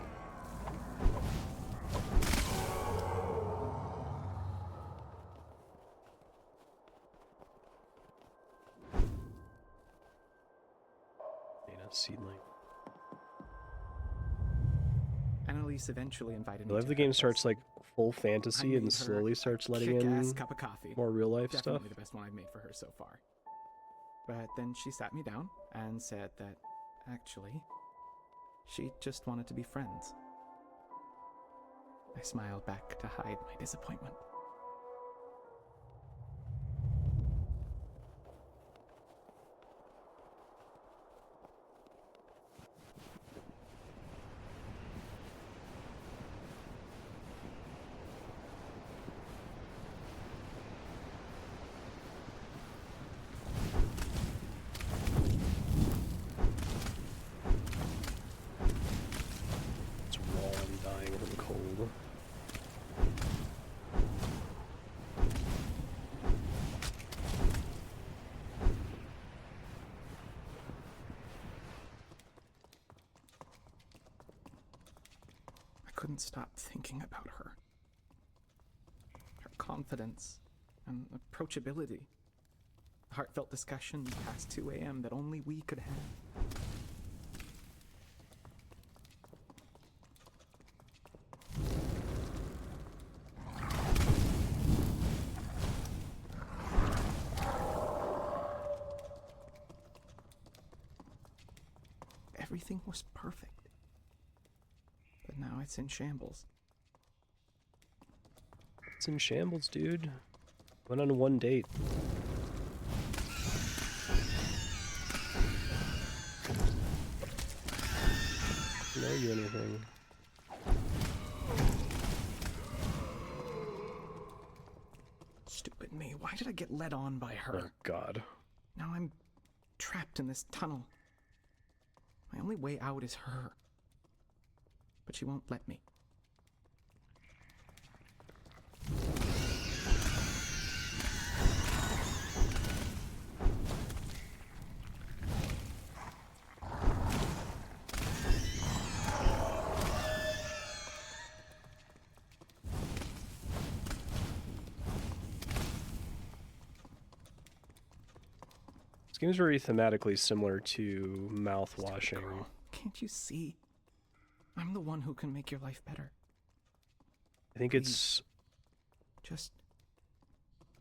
Dana seedling.
Annalise eventually invited
I
me
love
to
the
her
game
place.
starts like full
I
fantasy
made
and
her
slowly
a
starts letting
kick-ass
in
cup of coffee.
more real life stuff.
Definitely the best one I've made for her so far. But then she sat me down and said that, actually, she just wanted to be friends. I smiled back to hide my disappointment.
It's raw and dying from the cold.
I couldn't stop thinking about her. Her confidence and approachability. Heartfelt discussion past 2 a.m. that only we could have. Everything was perfect. But now it's in shambles.
It's in shambles, dude. Went on one date. Didn't owe you anything.
Stupid me. Why did I get led on by her?
Oh god.
Now I'm trapped in this tunnel. My only way out is her. But she won't let me.
This game's very thematically similar to mouthwashing.
Girl, can't you see? I'm the one who can make your life better.
I think it's
Just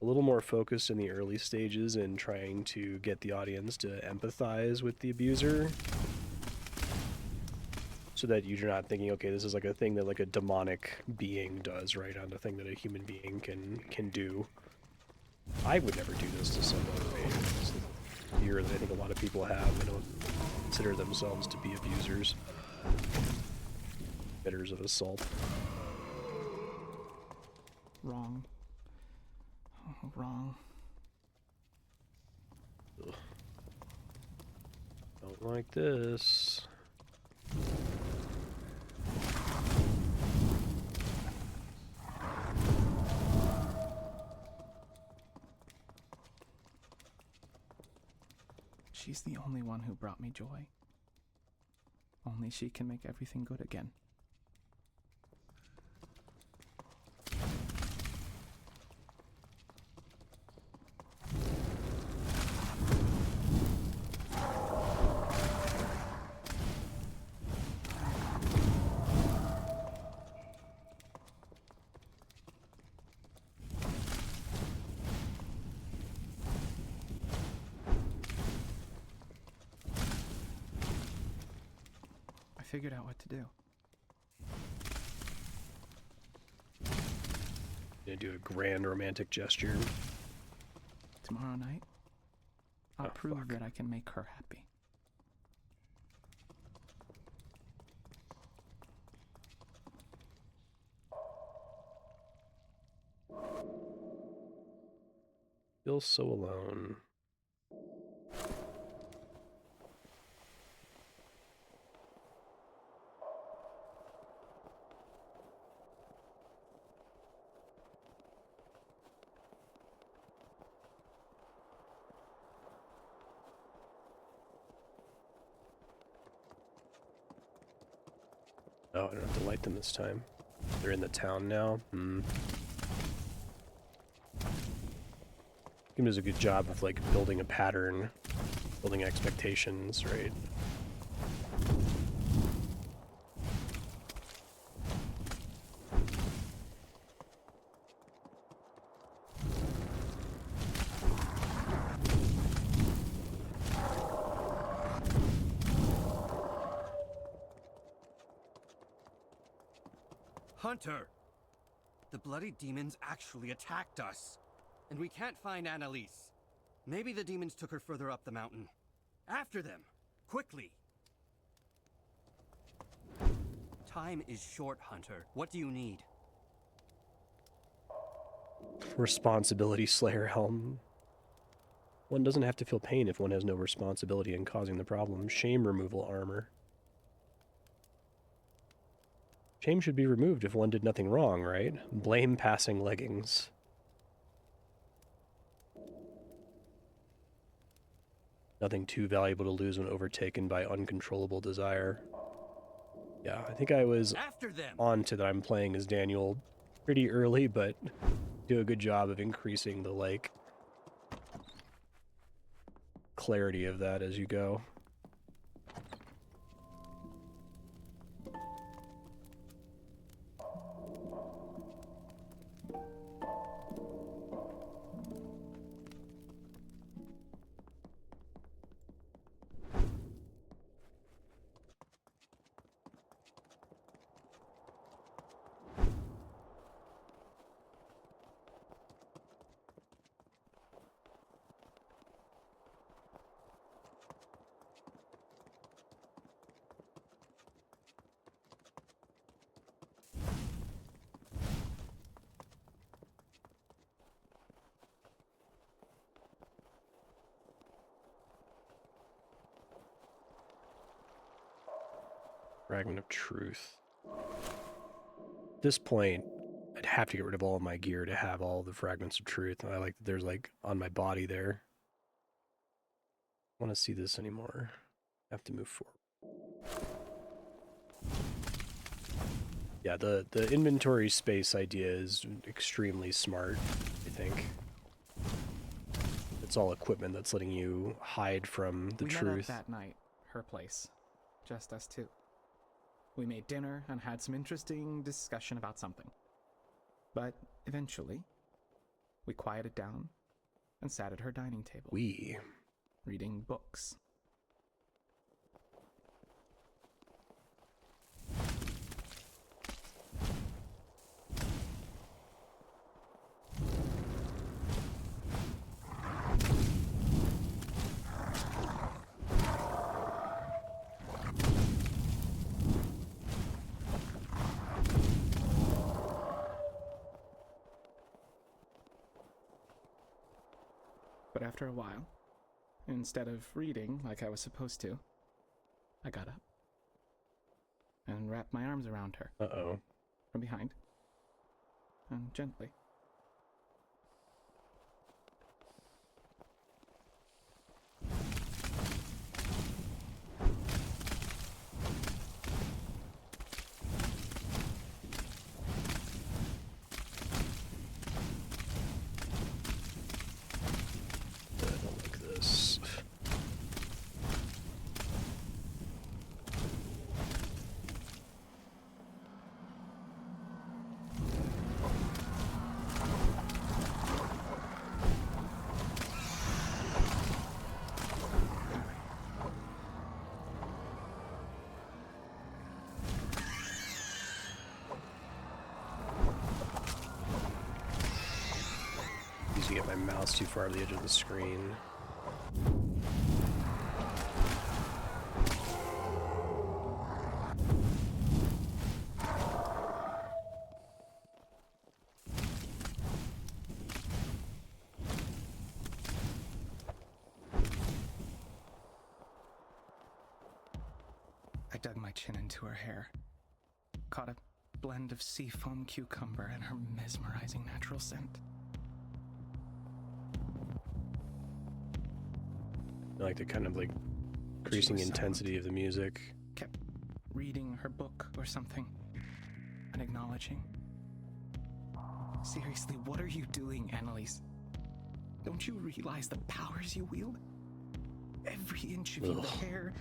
a little more focused in the early stages in trying to get the audience to empathize with the abuser, so that you're not thinking, okay, this is like a thing that like a demonic being does, right? Not a thing that a human being can do. I would never do this to someone. Right? It's the fear that I think a lot of people have. They don't consider themselves to be abusers, committers of assault.
wrong. Oh, wrong.
Ugh. Don't like this.
She's the only one who brought me joy. Only she can make everything good again. I figured out what to do.
Gonna do a grand romantic gesture.
Tomorrow night, I'll
Oh,
prove
fuck.
that I can make her happy.
Feel so alone. Oh, I don't have to light them this time. They're in the town now. Game does a good job of like building a pattern, building expectations, right?
Hunter! The bloody demons actually attacked us. And we can't find Annalise. Maybe the demons took her further up the mountain. After them! Quickly! Time is short, Hunter. What do you need?
Responsibility Slayer Helm. One doesn't have to feel pain if one has no responsibility in causing the problem. Shame removal armor. Shame should be removed if one did nothing wrong, right? Blame passing leggings. Nothing too valuable to lose when overtaken by uncontrollable desire. Yeah, I think I was
After them!
on to that I'm playing as Daniel pretty early, but do a good job of increasing the, like, clarity of that as you go. Fragment of truth. At this point, I'd have to get rid of all of my gear to have all the fragments of truth. And I like that there's like on my body there. I don't want to see this anymore. I have to move forward. Yeah, the inventory space idea is extremely smart, I think. It's all equipment that's letting you hide from the
we
truth.
met up that night, her place. Just us two. We made dinner and had some interesting discussion about something. But eventually, we quieted down and sat at her dining table, reading books. But after a while, instead of reading like I was supposed to, I got up and wrapped my arms around her
Uh-oh.
from behind and gently.
I don't like this. mouse too far to the edge of the screen.
I dug my chin into her hair, caught a blend of seafoam cucumber and her mesmerizing natural scent.
I like the kind of like increasing intensity of the music.
Kept reading her book or something, and acknowledging. Seriously, what are you doing, Annalise? Don't you realize the powers you wield? Every inch of you, the hair,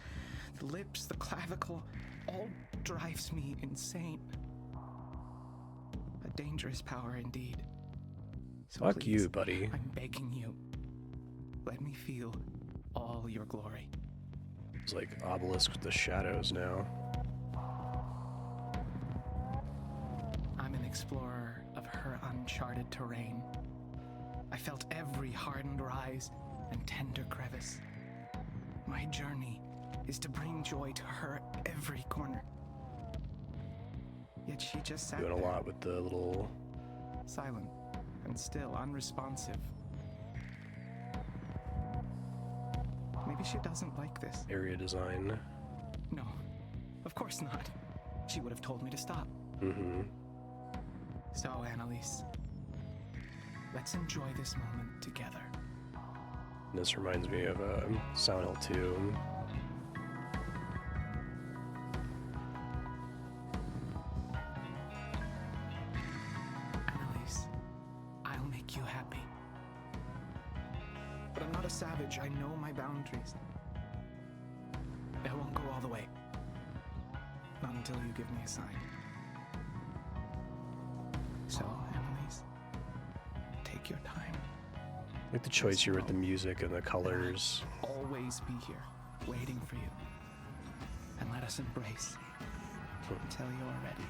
the lips, the clavicle, all drives me insane. A dangerous power indeed. So
Fuck
please,
you, buddy.
I'm begging you. Let me feel all your glory.
It's like Obelisk with the shadows now.
I'm an explorer of her uncharted terrain. I felt every hardened rise and tender crevice. My journey is to bring joy to her every corner. Yet she just sat
Doing a
there,
lot with the little
silent and still unresponsive. Maybe she doesn't like this.
area design.
No, of course not. She would have told me to stop.
Mm-hmm.
So, Annalise, let's enjoy this moment together.
This reminds me of Silent Hill 2.
Annalise, I'll make you happy. But I'm not a savage. I know my boundaries. I won't go all the way. Not until you give me a sign. So, Annalise, take your time.
I like the choice here with the music and the colors.
Always be here, waiting for you. And let us embrace until you're ready.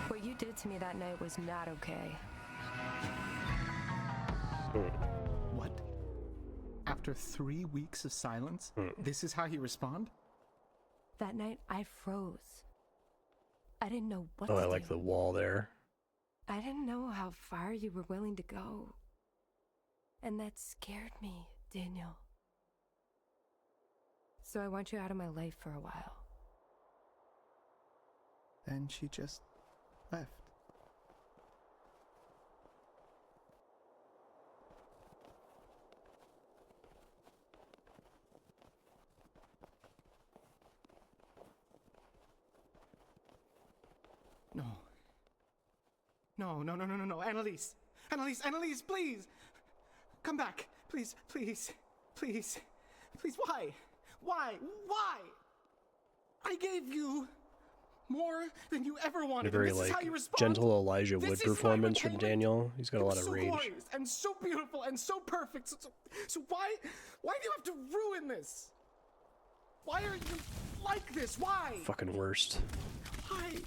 What you did to me that night was not okay.
What? After 3 weeks of silence, this is how you respond?
That night, I froze. I didn't know what
Oh,
to
I
do.
like the wall there.
I didn't know how far you were willing to go. And that scared me, Daniel. So I want you out of my life for a while.
And she just left. No. No, Annalise! Annalise, please! Come back! Please! Why? I gave you more than you ever
A
wanted.
very
and this
like
is how you respond?
gentle Elijah Wood
This is my
performance from
repayment.
Daniel. He's got a
It
lot
was
of
so
range.
glorious and so beautiful and so perfect. So why do you have to ruin this? Why are you like this? Why?
Fucking worst.
Why?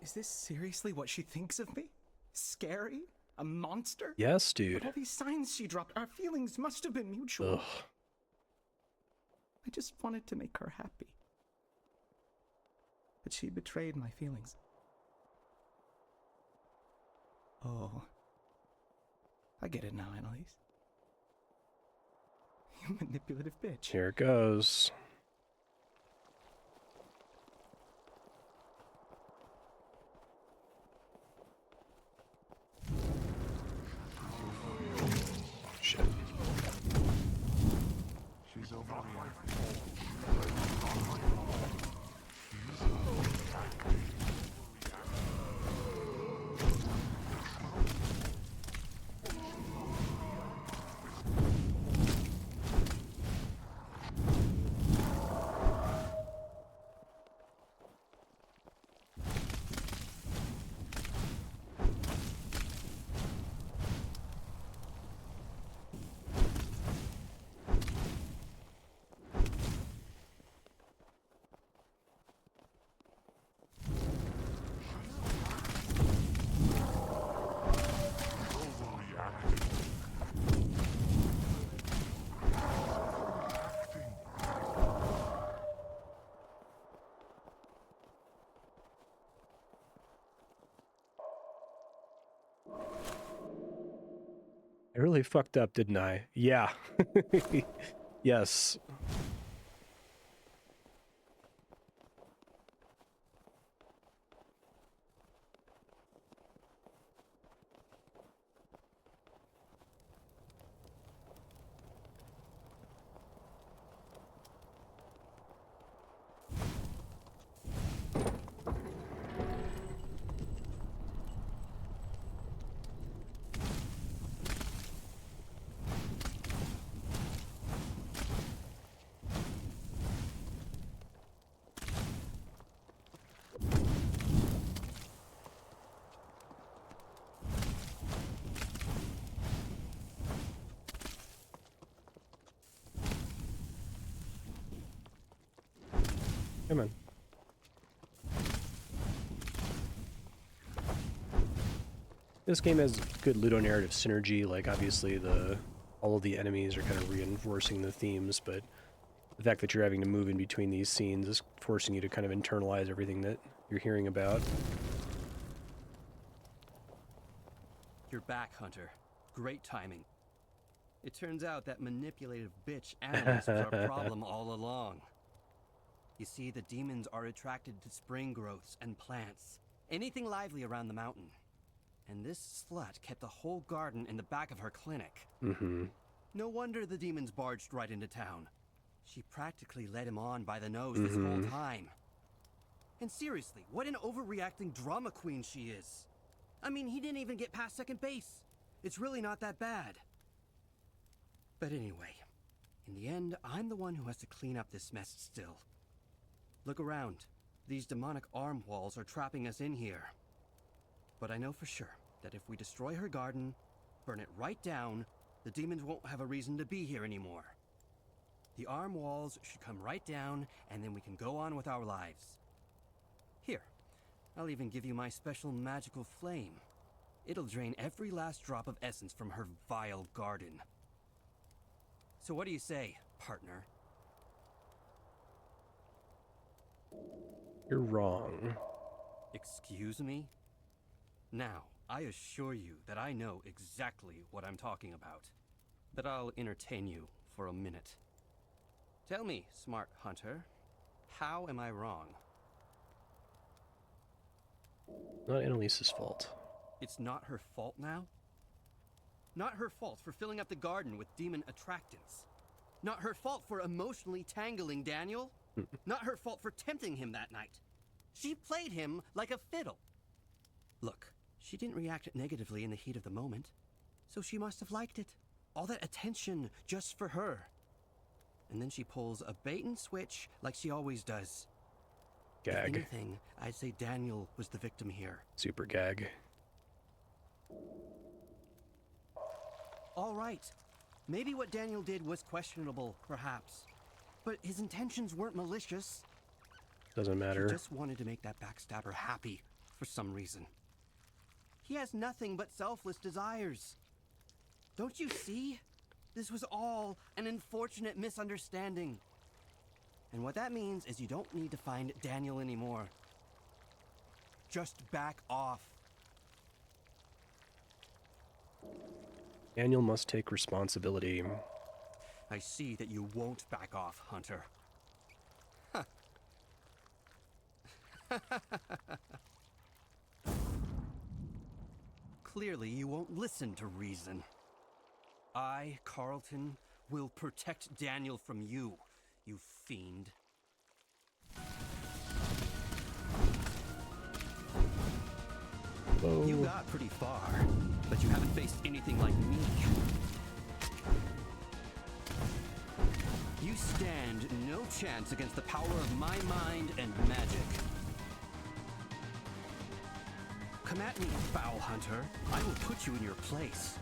Is this seriously what she thinks of me? Scary? A monster?
Yes,
But
dude.
all these signs she dropped, our feelings must have been mutual.
Ugh.
I just wanted to make her happy. But she betrayed my feelings. Oh. I get it now, Annalise. You manipulative bitch.
Here it goes. Shit.
She's over here.
really fucked up, didn't I? Yeah. Yes. Come on. This game has good ludonarrative synergy, like obviously all of the enemies are kind of reinforcing the themes, but the fact that you're having to move in between these scenes is forcing you to kind of internalize everything that you're hearing about.
You're back, Hunter. Great timing. It turns out that manipulative bitch Annalise was our problem all along. You see, the demons are attracted to spring growths and plants, anything lively around the mountain. And this slut kept the whole garden in the back of her clinic.
Mm-hmm.
No wonder the demons barged right into town. She practically led him on by the nose this whole time. And seriously, what an overreacting drama queen she is. I mean, he didn't even get past second base. It's really not that bad. But anyway, in the end, I'm the one who has to clean up this mess still. Look around. These demonic arm walls are trapping us in here. But I know for sure that if we destroy her garden, burn it right down, the demons won't have a reason to be here anymore. The arm walls should come right down, and then we can go on with our lives. Here, I'll even give you my special magical flame. It'll drain every last drop of essence from her vile garden. So what do you say, partner?
You're wrong.
Excuse me? Now, I assure you that I know exactly what I'm talking about. But I'll entertain you for a minute. Tell me, smart hunter, how am I wrong?
Not Annalise's fault.
It's not her fault now? Not her fault for filling up the garden with demon attractants. Not her fault for emotionally tangling Daniel. Not her fault for tempting him that night. She played him like a fiddle. Look, she didn't react negatively in the heat of the moment, so she must have liked it. All that attention just for her. And then she pulls a bait and switch like she always does.
Gag.
If anything, I'd say Daniel was the victim here.
Super gag.
All right. Maybe what Daniel did was questionable, perhaps. But his intentions weren't malicious.
Doesn't matter.
He just wanted to make that backstabber happy for some reason. He has nothing but selfless desires. Don't you see? This was all an unfortunate misunderstanding. And what that means is you don't need to find Daniel anymore. Just back off.
Daniel must take responsibility.
I see that you won't back off, Hunter. Huh. Clearly, you won't listen to reason. I, Carleton, will protect Daniel from you, you fiend.
Oh.
You got pretty far, but you haven't faced anything like me. You stand no chance against the power of my mind and magic. Come at me, foul hunter. I will put you in your place.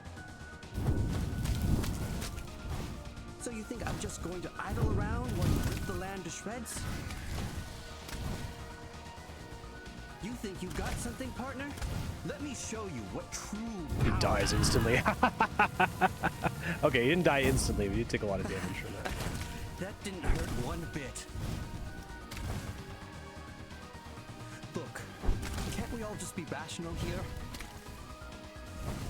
So you think I'm just going to idle around while you rip the land to shreds? You think you got something, partner? Let me show you what true
He
power
dies instantly. Okay, he didn't die instantly, but he did take a lot of damage from that.
That didn't hurt one bit. Look, can't we all just be rational here?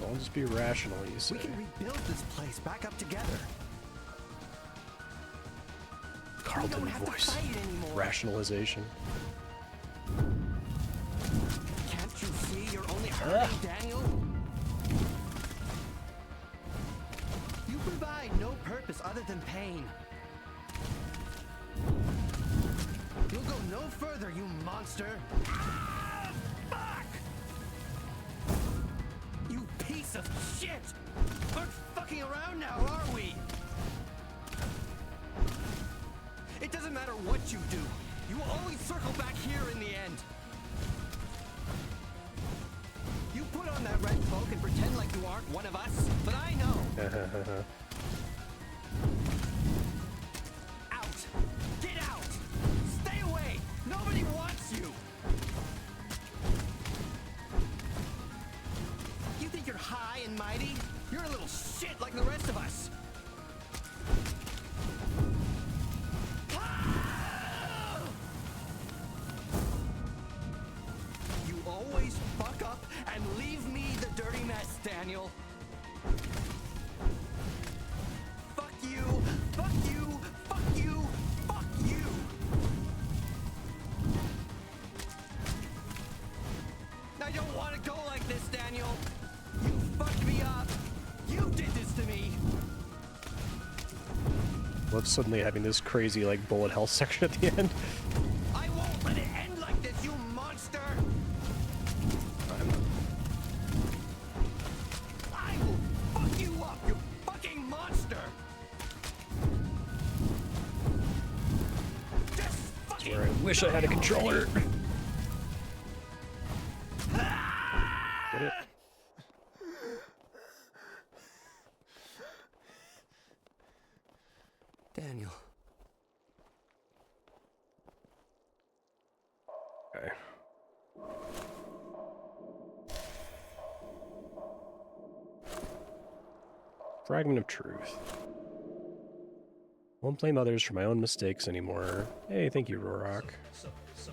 I'll just be rational, you say.
We can rebuild this place back up together.
Carleton
We don't have to
voice.
fight anymore.
Rationalization.
Can't you see you're only hurting Daniel? You provide no purpose other than pain. You'll go no further, you monster. Ah, fuck! You piece of shit! Aren't fucking around now, are we? It doesn't matter what you do. You will always circle back here in the end. You put on that red cloak and pretend like you aren't one of us, but I know. Out! Get out! Stay away! Nobody wants you! You think you're high and mighty? You're a little shit like the rest of us! Ah! You always fuck up and leave me the dirty mess, Daniel. Fuck you! Fuck you! Fuck you! Fuck you! I don't want to go like this, Daniel. You fucked me up. You did this to me.
Love suddenly having this crazy, like, bullet hell section at the end.
I won't let it end like this, you monster. I will fuck you up, you fucking monster. Just fucking.
Where I wish I had a controller. Get it?
Daniel.
Okay. Fragment of truth. Won't blame others for my own mistakes anymore. Hey, thank you, Rorok. How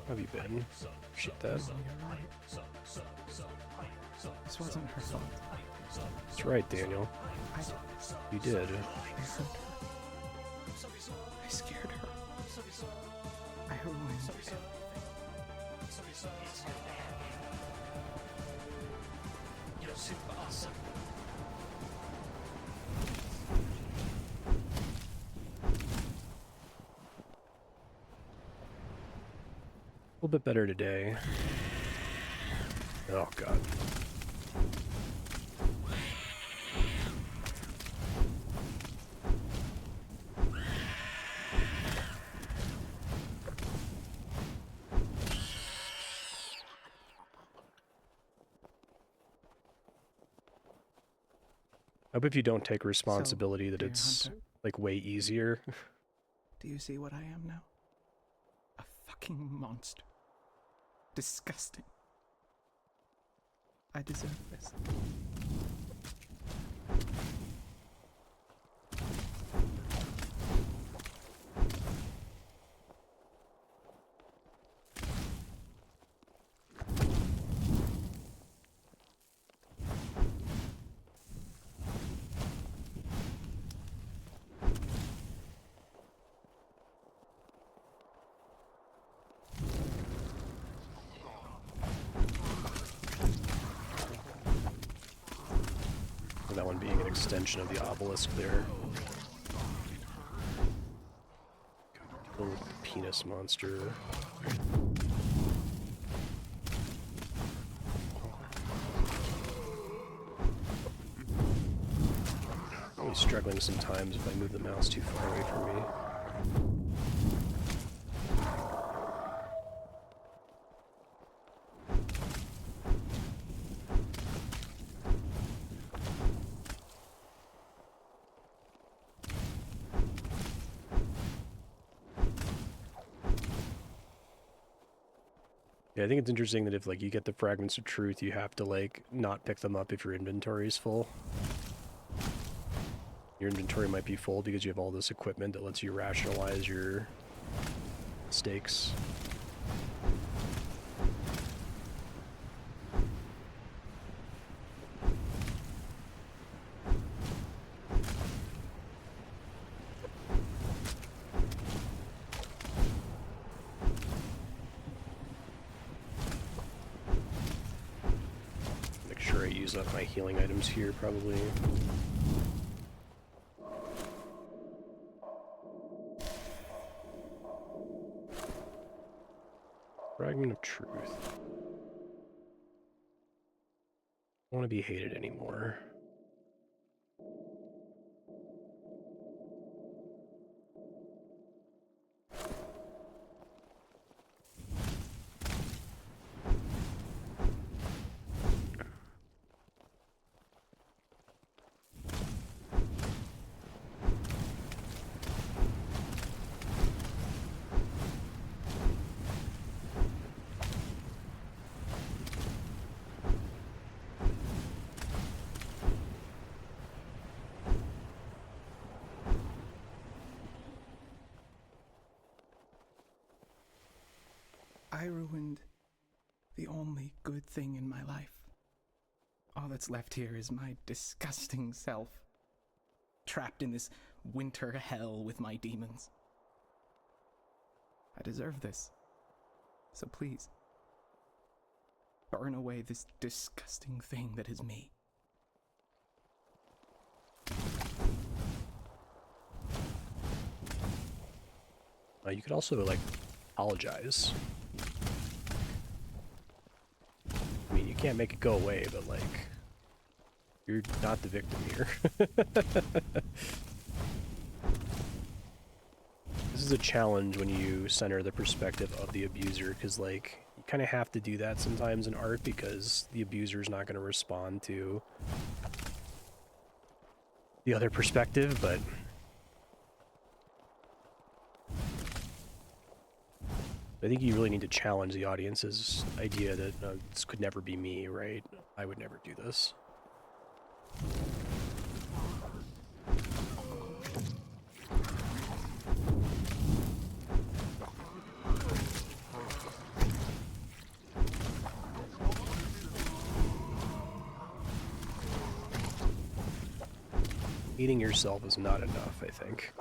have you been? Appreciate that.
This wasn't her fault.
That's right, Daniel. You did.
I scared her. I ruined everything.
A little bit better today. Oh, God. I hope if you don't take responsibility that
dear
it's,
Hunter.
like, way easier.
Do you see what I am now? A fucking monster. Disgusting. I deserve this.
That one being an extension of the obelisk there. Little penis monster. I'm always struggling sometimes if I move the mouse too far away from me. Yeah, I think it's interesting that if, like, you get the fragments of truth, you have to, like, not pick them up if your inventory is full. Your inventory might be full because you have all this equipment that lets you rationalize your mistakes. use up my healing items here, probably. Fragment of Truth. I don't want to be hated anymore.
I ruined the only good thing in my life. All that's left here is my disgusting self, trapped in this winter hell with my demons. I deserve this. So please, burn away this disgusting thing that is me.
You could also, like, apologize. I mean, you can't make it go away, but, like, you're not the victim here. This is a challenge when you center the perspective of the abuser, because, like, you kind of have to do that sometimes in art, because the abuser is not going to respond to the other perspective, but I think you really need to challenge the audience's idea that this could never be me, right? I would never do this. Eating yourself is not enough, I think.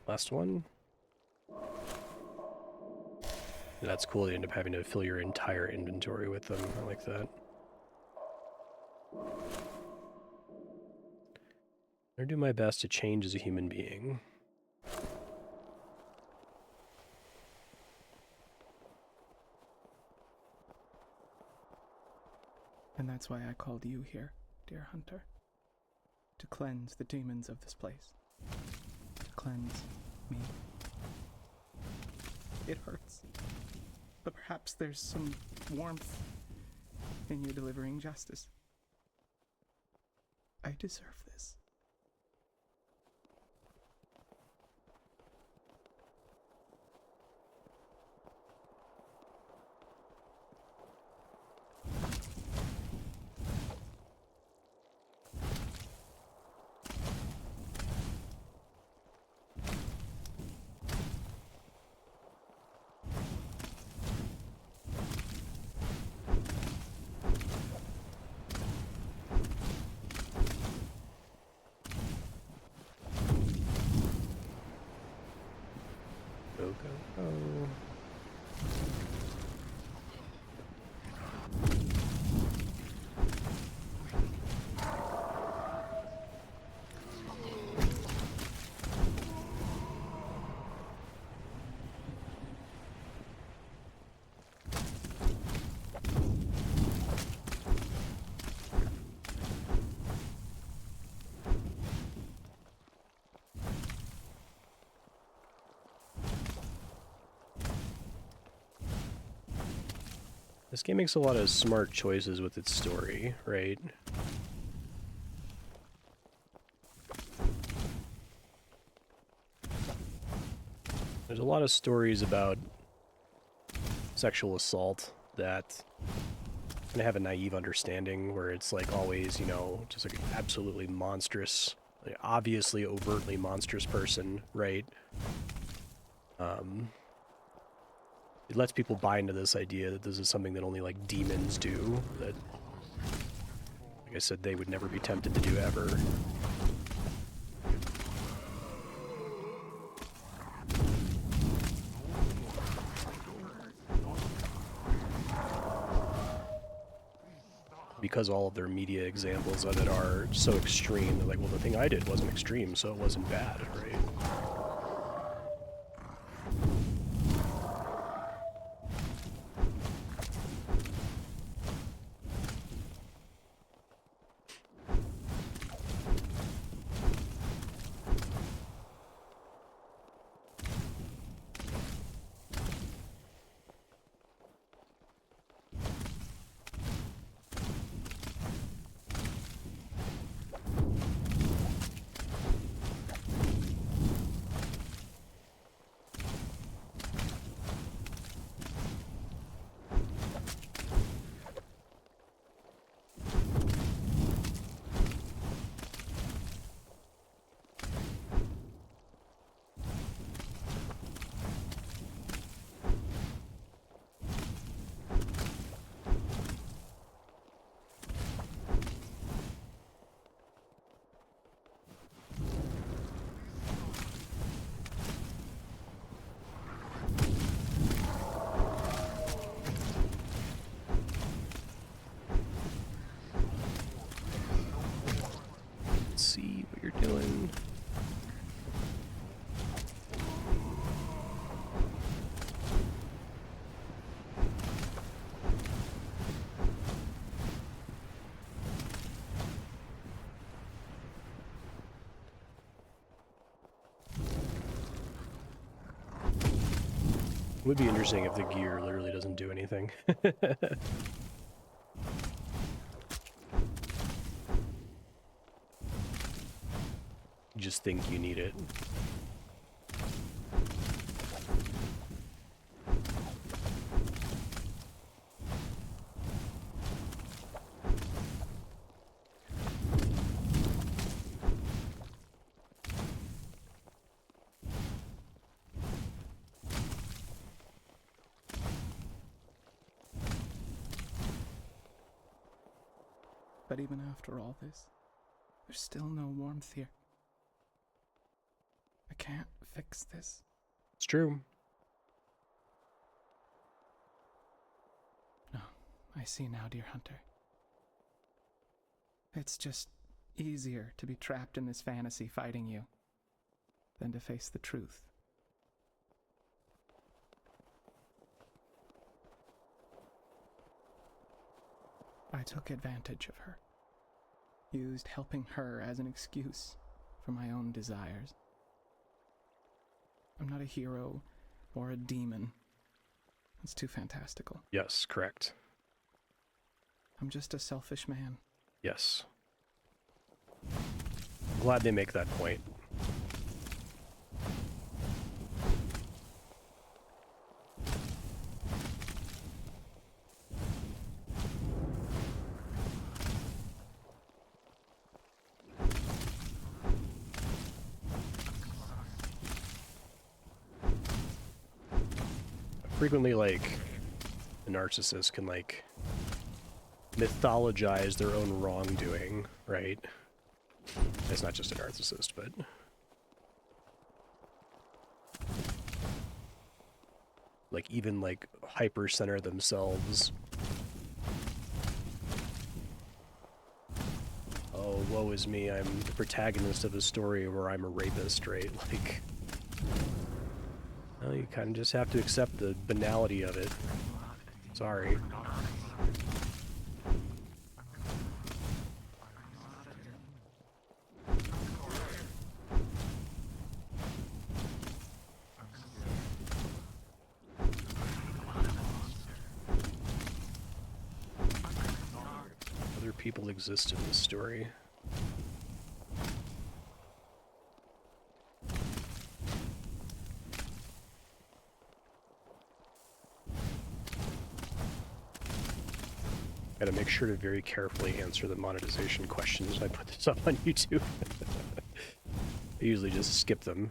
Last one. That's cool. You end up having to fill your entire inventory with them. I like that. I do my best to change as a human being.
And that's why I called you here, dear hunter. To cleanse the demons of this place. To cleanse me. It hurts. But perhaps there's some warmth in you delivering justice. I deserve this.
This game makes a lot of smart choices with its story, right? There's a lot of stories about sexual assault that kind of have a naive understanding where it's like always, you know, just like an absolutely monstrous, like obviously overtly monstrous person, right? It lets people buy into this idea that this is something that only like demons do, that, like I said, they would never be tempted to do ever. Because all of their media examples of it are so extreme, they're like, well, the thing I did wasn't extreme, so it wasn't bad, right? Let's see what you're doing. Would be interesting if the gear literally doesn't do anything. You just think you need it.
But even after all this, there's still no warmth here. I can't fix this.
It's true.
No, I see now, dear hunter. It's just easier to be trapped in this fantasy fighting you than to face the truth. I took advantage of her, used helping her as an excuse for my own desires. I'm not a hero or a demon. It's too fantastical.
Yes, correct.
I'm just a selfish man.
Yes. I'm glad they make that point. Frequently, like, a narcissist can, like, mythologize their own wrongdoing, right? It's not just a narcissist, but... like, even, like, hyper-center themselves. Oh, woe is me, I'm the protagonist of a story where I'm a rapist, right? Like... well, you kind of just have to accept the banality of it. Sorry. people exist in this story. Gotta make sure to very carefully answer the monetization questions when I put this up on YouTube. I usually just skip them.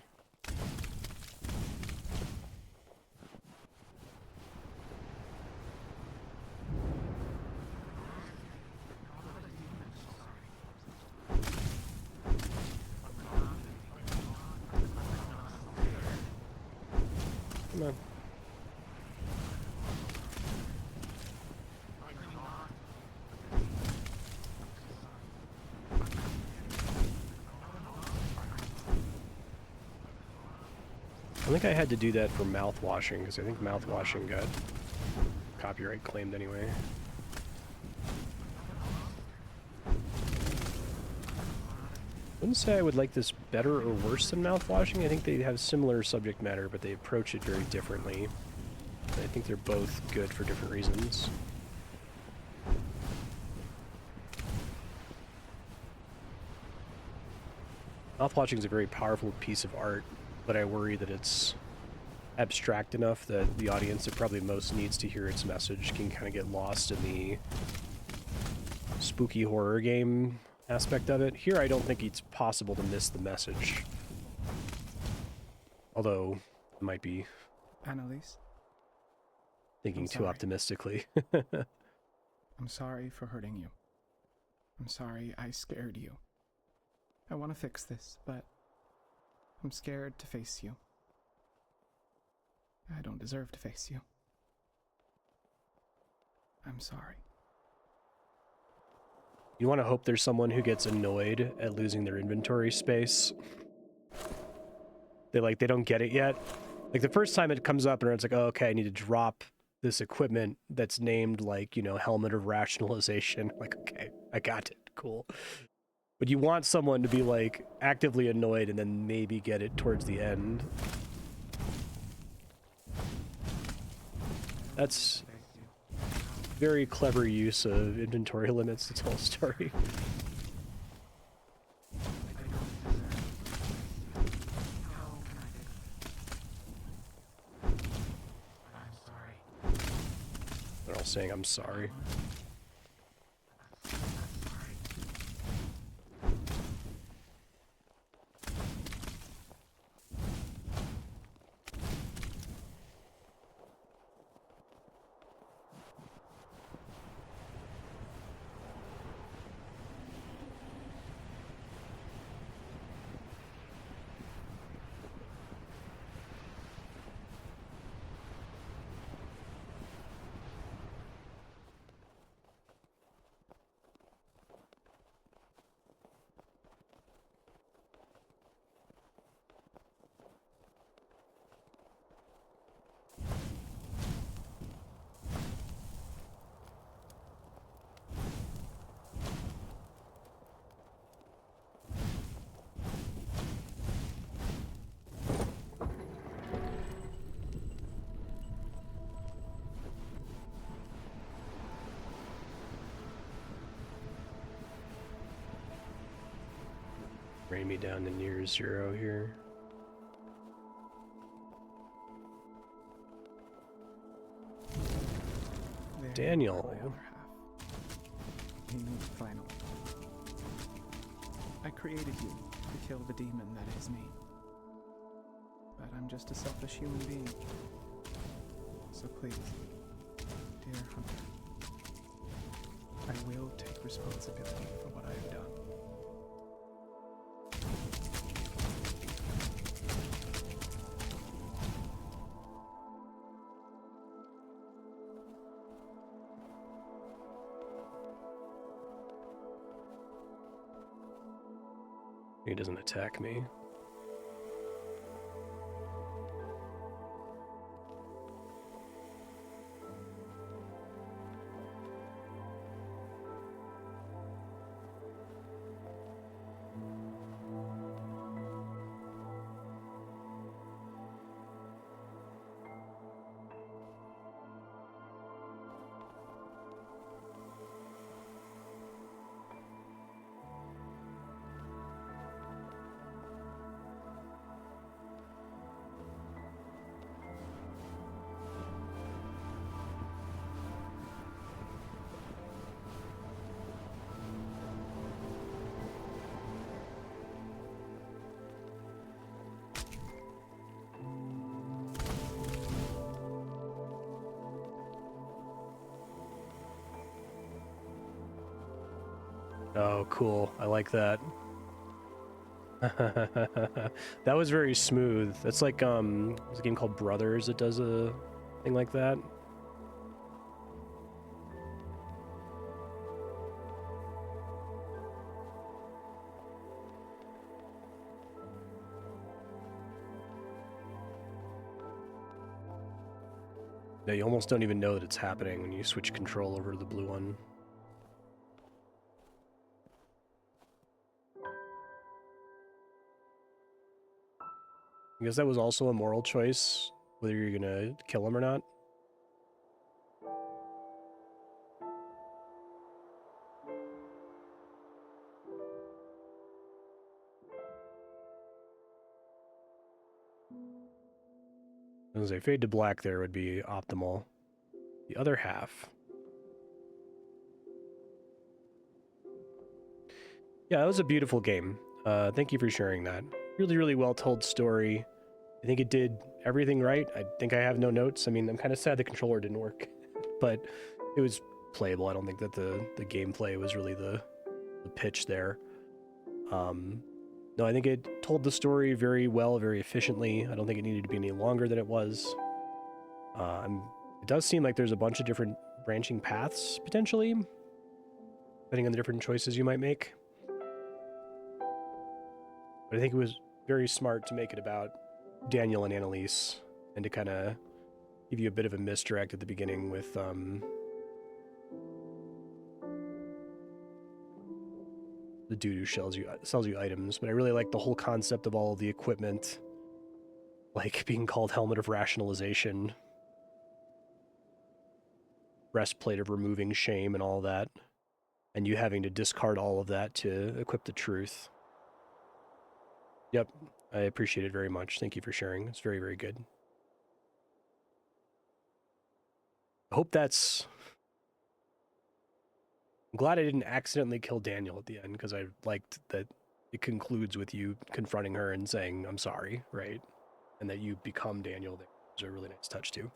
Come on. I think I had to do that for mouthwashing, because I think mouthwashing got copyright claimed anyway. Wouldn't say I would like this better or worse than mouthwashing. I think they have similar subject matter, but they approach it very differently. I think they're both good for different reasons. Mouthwashing is a very powerful piece of art, but I worry that it's abstract enough that the audience that probably most needs to hear its message can kind of get lost in the spooky horror game aspect of it. Here, I don't think it's possible to miss the message. Although, it might be
Annalise,
thinking
I'm
too
sorry.
optimistically.
I'm sorry for hurting you. I'm sorry I scared you. I want to fix this, but I'm scared to face you. I don't deserve to face you. I'm sorry.
You want to hope there's someone who gets annoyed at losing their inventory space. They don't get it yet. Like the first time it comes up and it's like, oh, okay, I need to drop this equipment that's named like, you know, helmet of rationalization. Like, okay, I got it. Cool. But you want someone to be like actively annoyed and then maybe get it towards the end. That's very clever use of inventory limits to tell a story. They're all saying I'm sorry. Bring me down to near zero here.
There
Daniel.
are my other half. Me, finally. I created you to kill the demon that is me. But I'm just a selfish human being. So please, dear Hunter, I will take responsibility for what I have done.
He doesn't attack me. Oh, cool. I like that. That was very smooth. That's like there's a game called Brothers that does a thing like that. Yeah, you almost don't even know that it's happening when you switch control over to the blue one. I guess that was also a moral choice, whether you're gonna kill him or not. I was gonna say, fade to black there would be optimal. The other half. Yeah, that was a beautiful game. Thank you for sharing that. Really, really well told story. I think it did everything right. I think I have no notes. I mean, I'm kind of sad the controller didn't work, but it was playable. I don't think that the gameplay was really the pitch there. No, I think it told the story very well, very efficiently. I don't think it needed to be any longer than it was. It does seem like there's a bunch of different branching paths, potentially, depending on the different choices you might make. But I think it was very smart to make it about Daniel and Annalise, and to kind of give you a bit of a misdirect at the beginning with the dude who sells you items. But I really like the whole concept of all of the equipment, like being called Helmet of Rationalization, Breastplate of Removing Shame, and all that, and you having to discard all of that to equip the Truth. Yep, I appreciate it very much. Thank you for sharing. It's very, very good. I hope that's... I'm glad I didn't accidentally kill Daniel at the end, because I liked that it concludes with you confronting her and saying, I'm sorry, right? And that you become Daniel there. It was a really nice touch, too.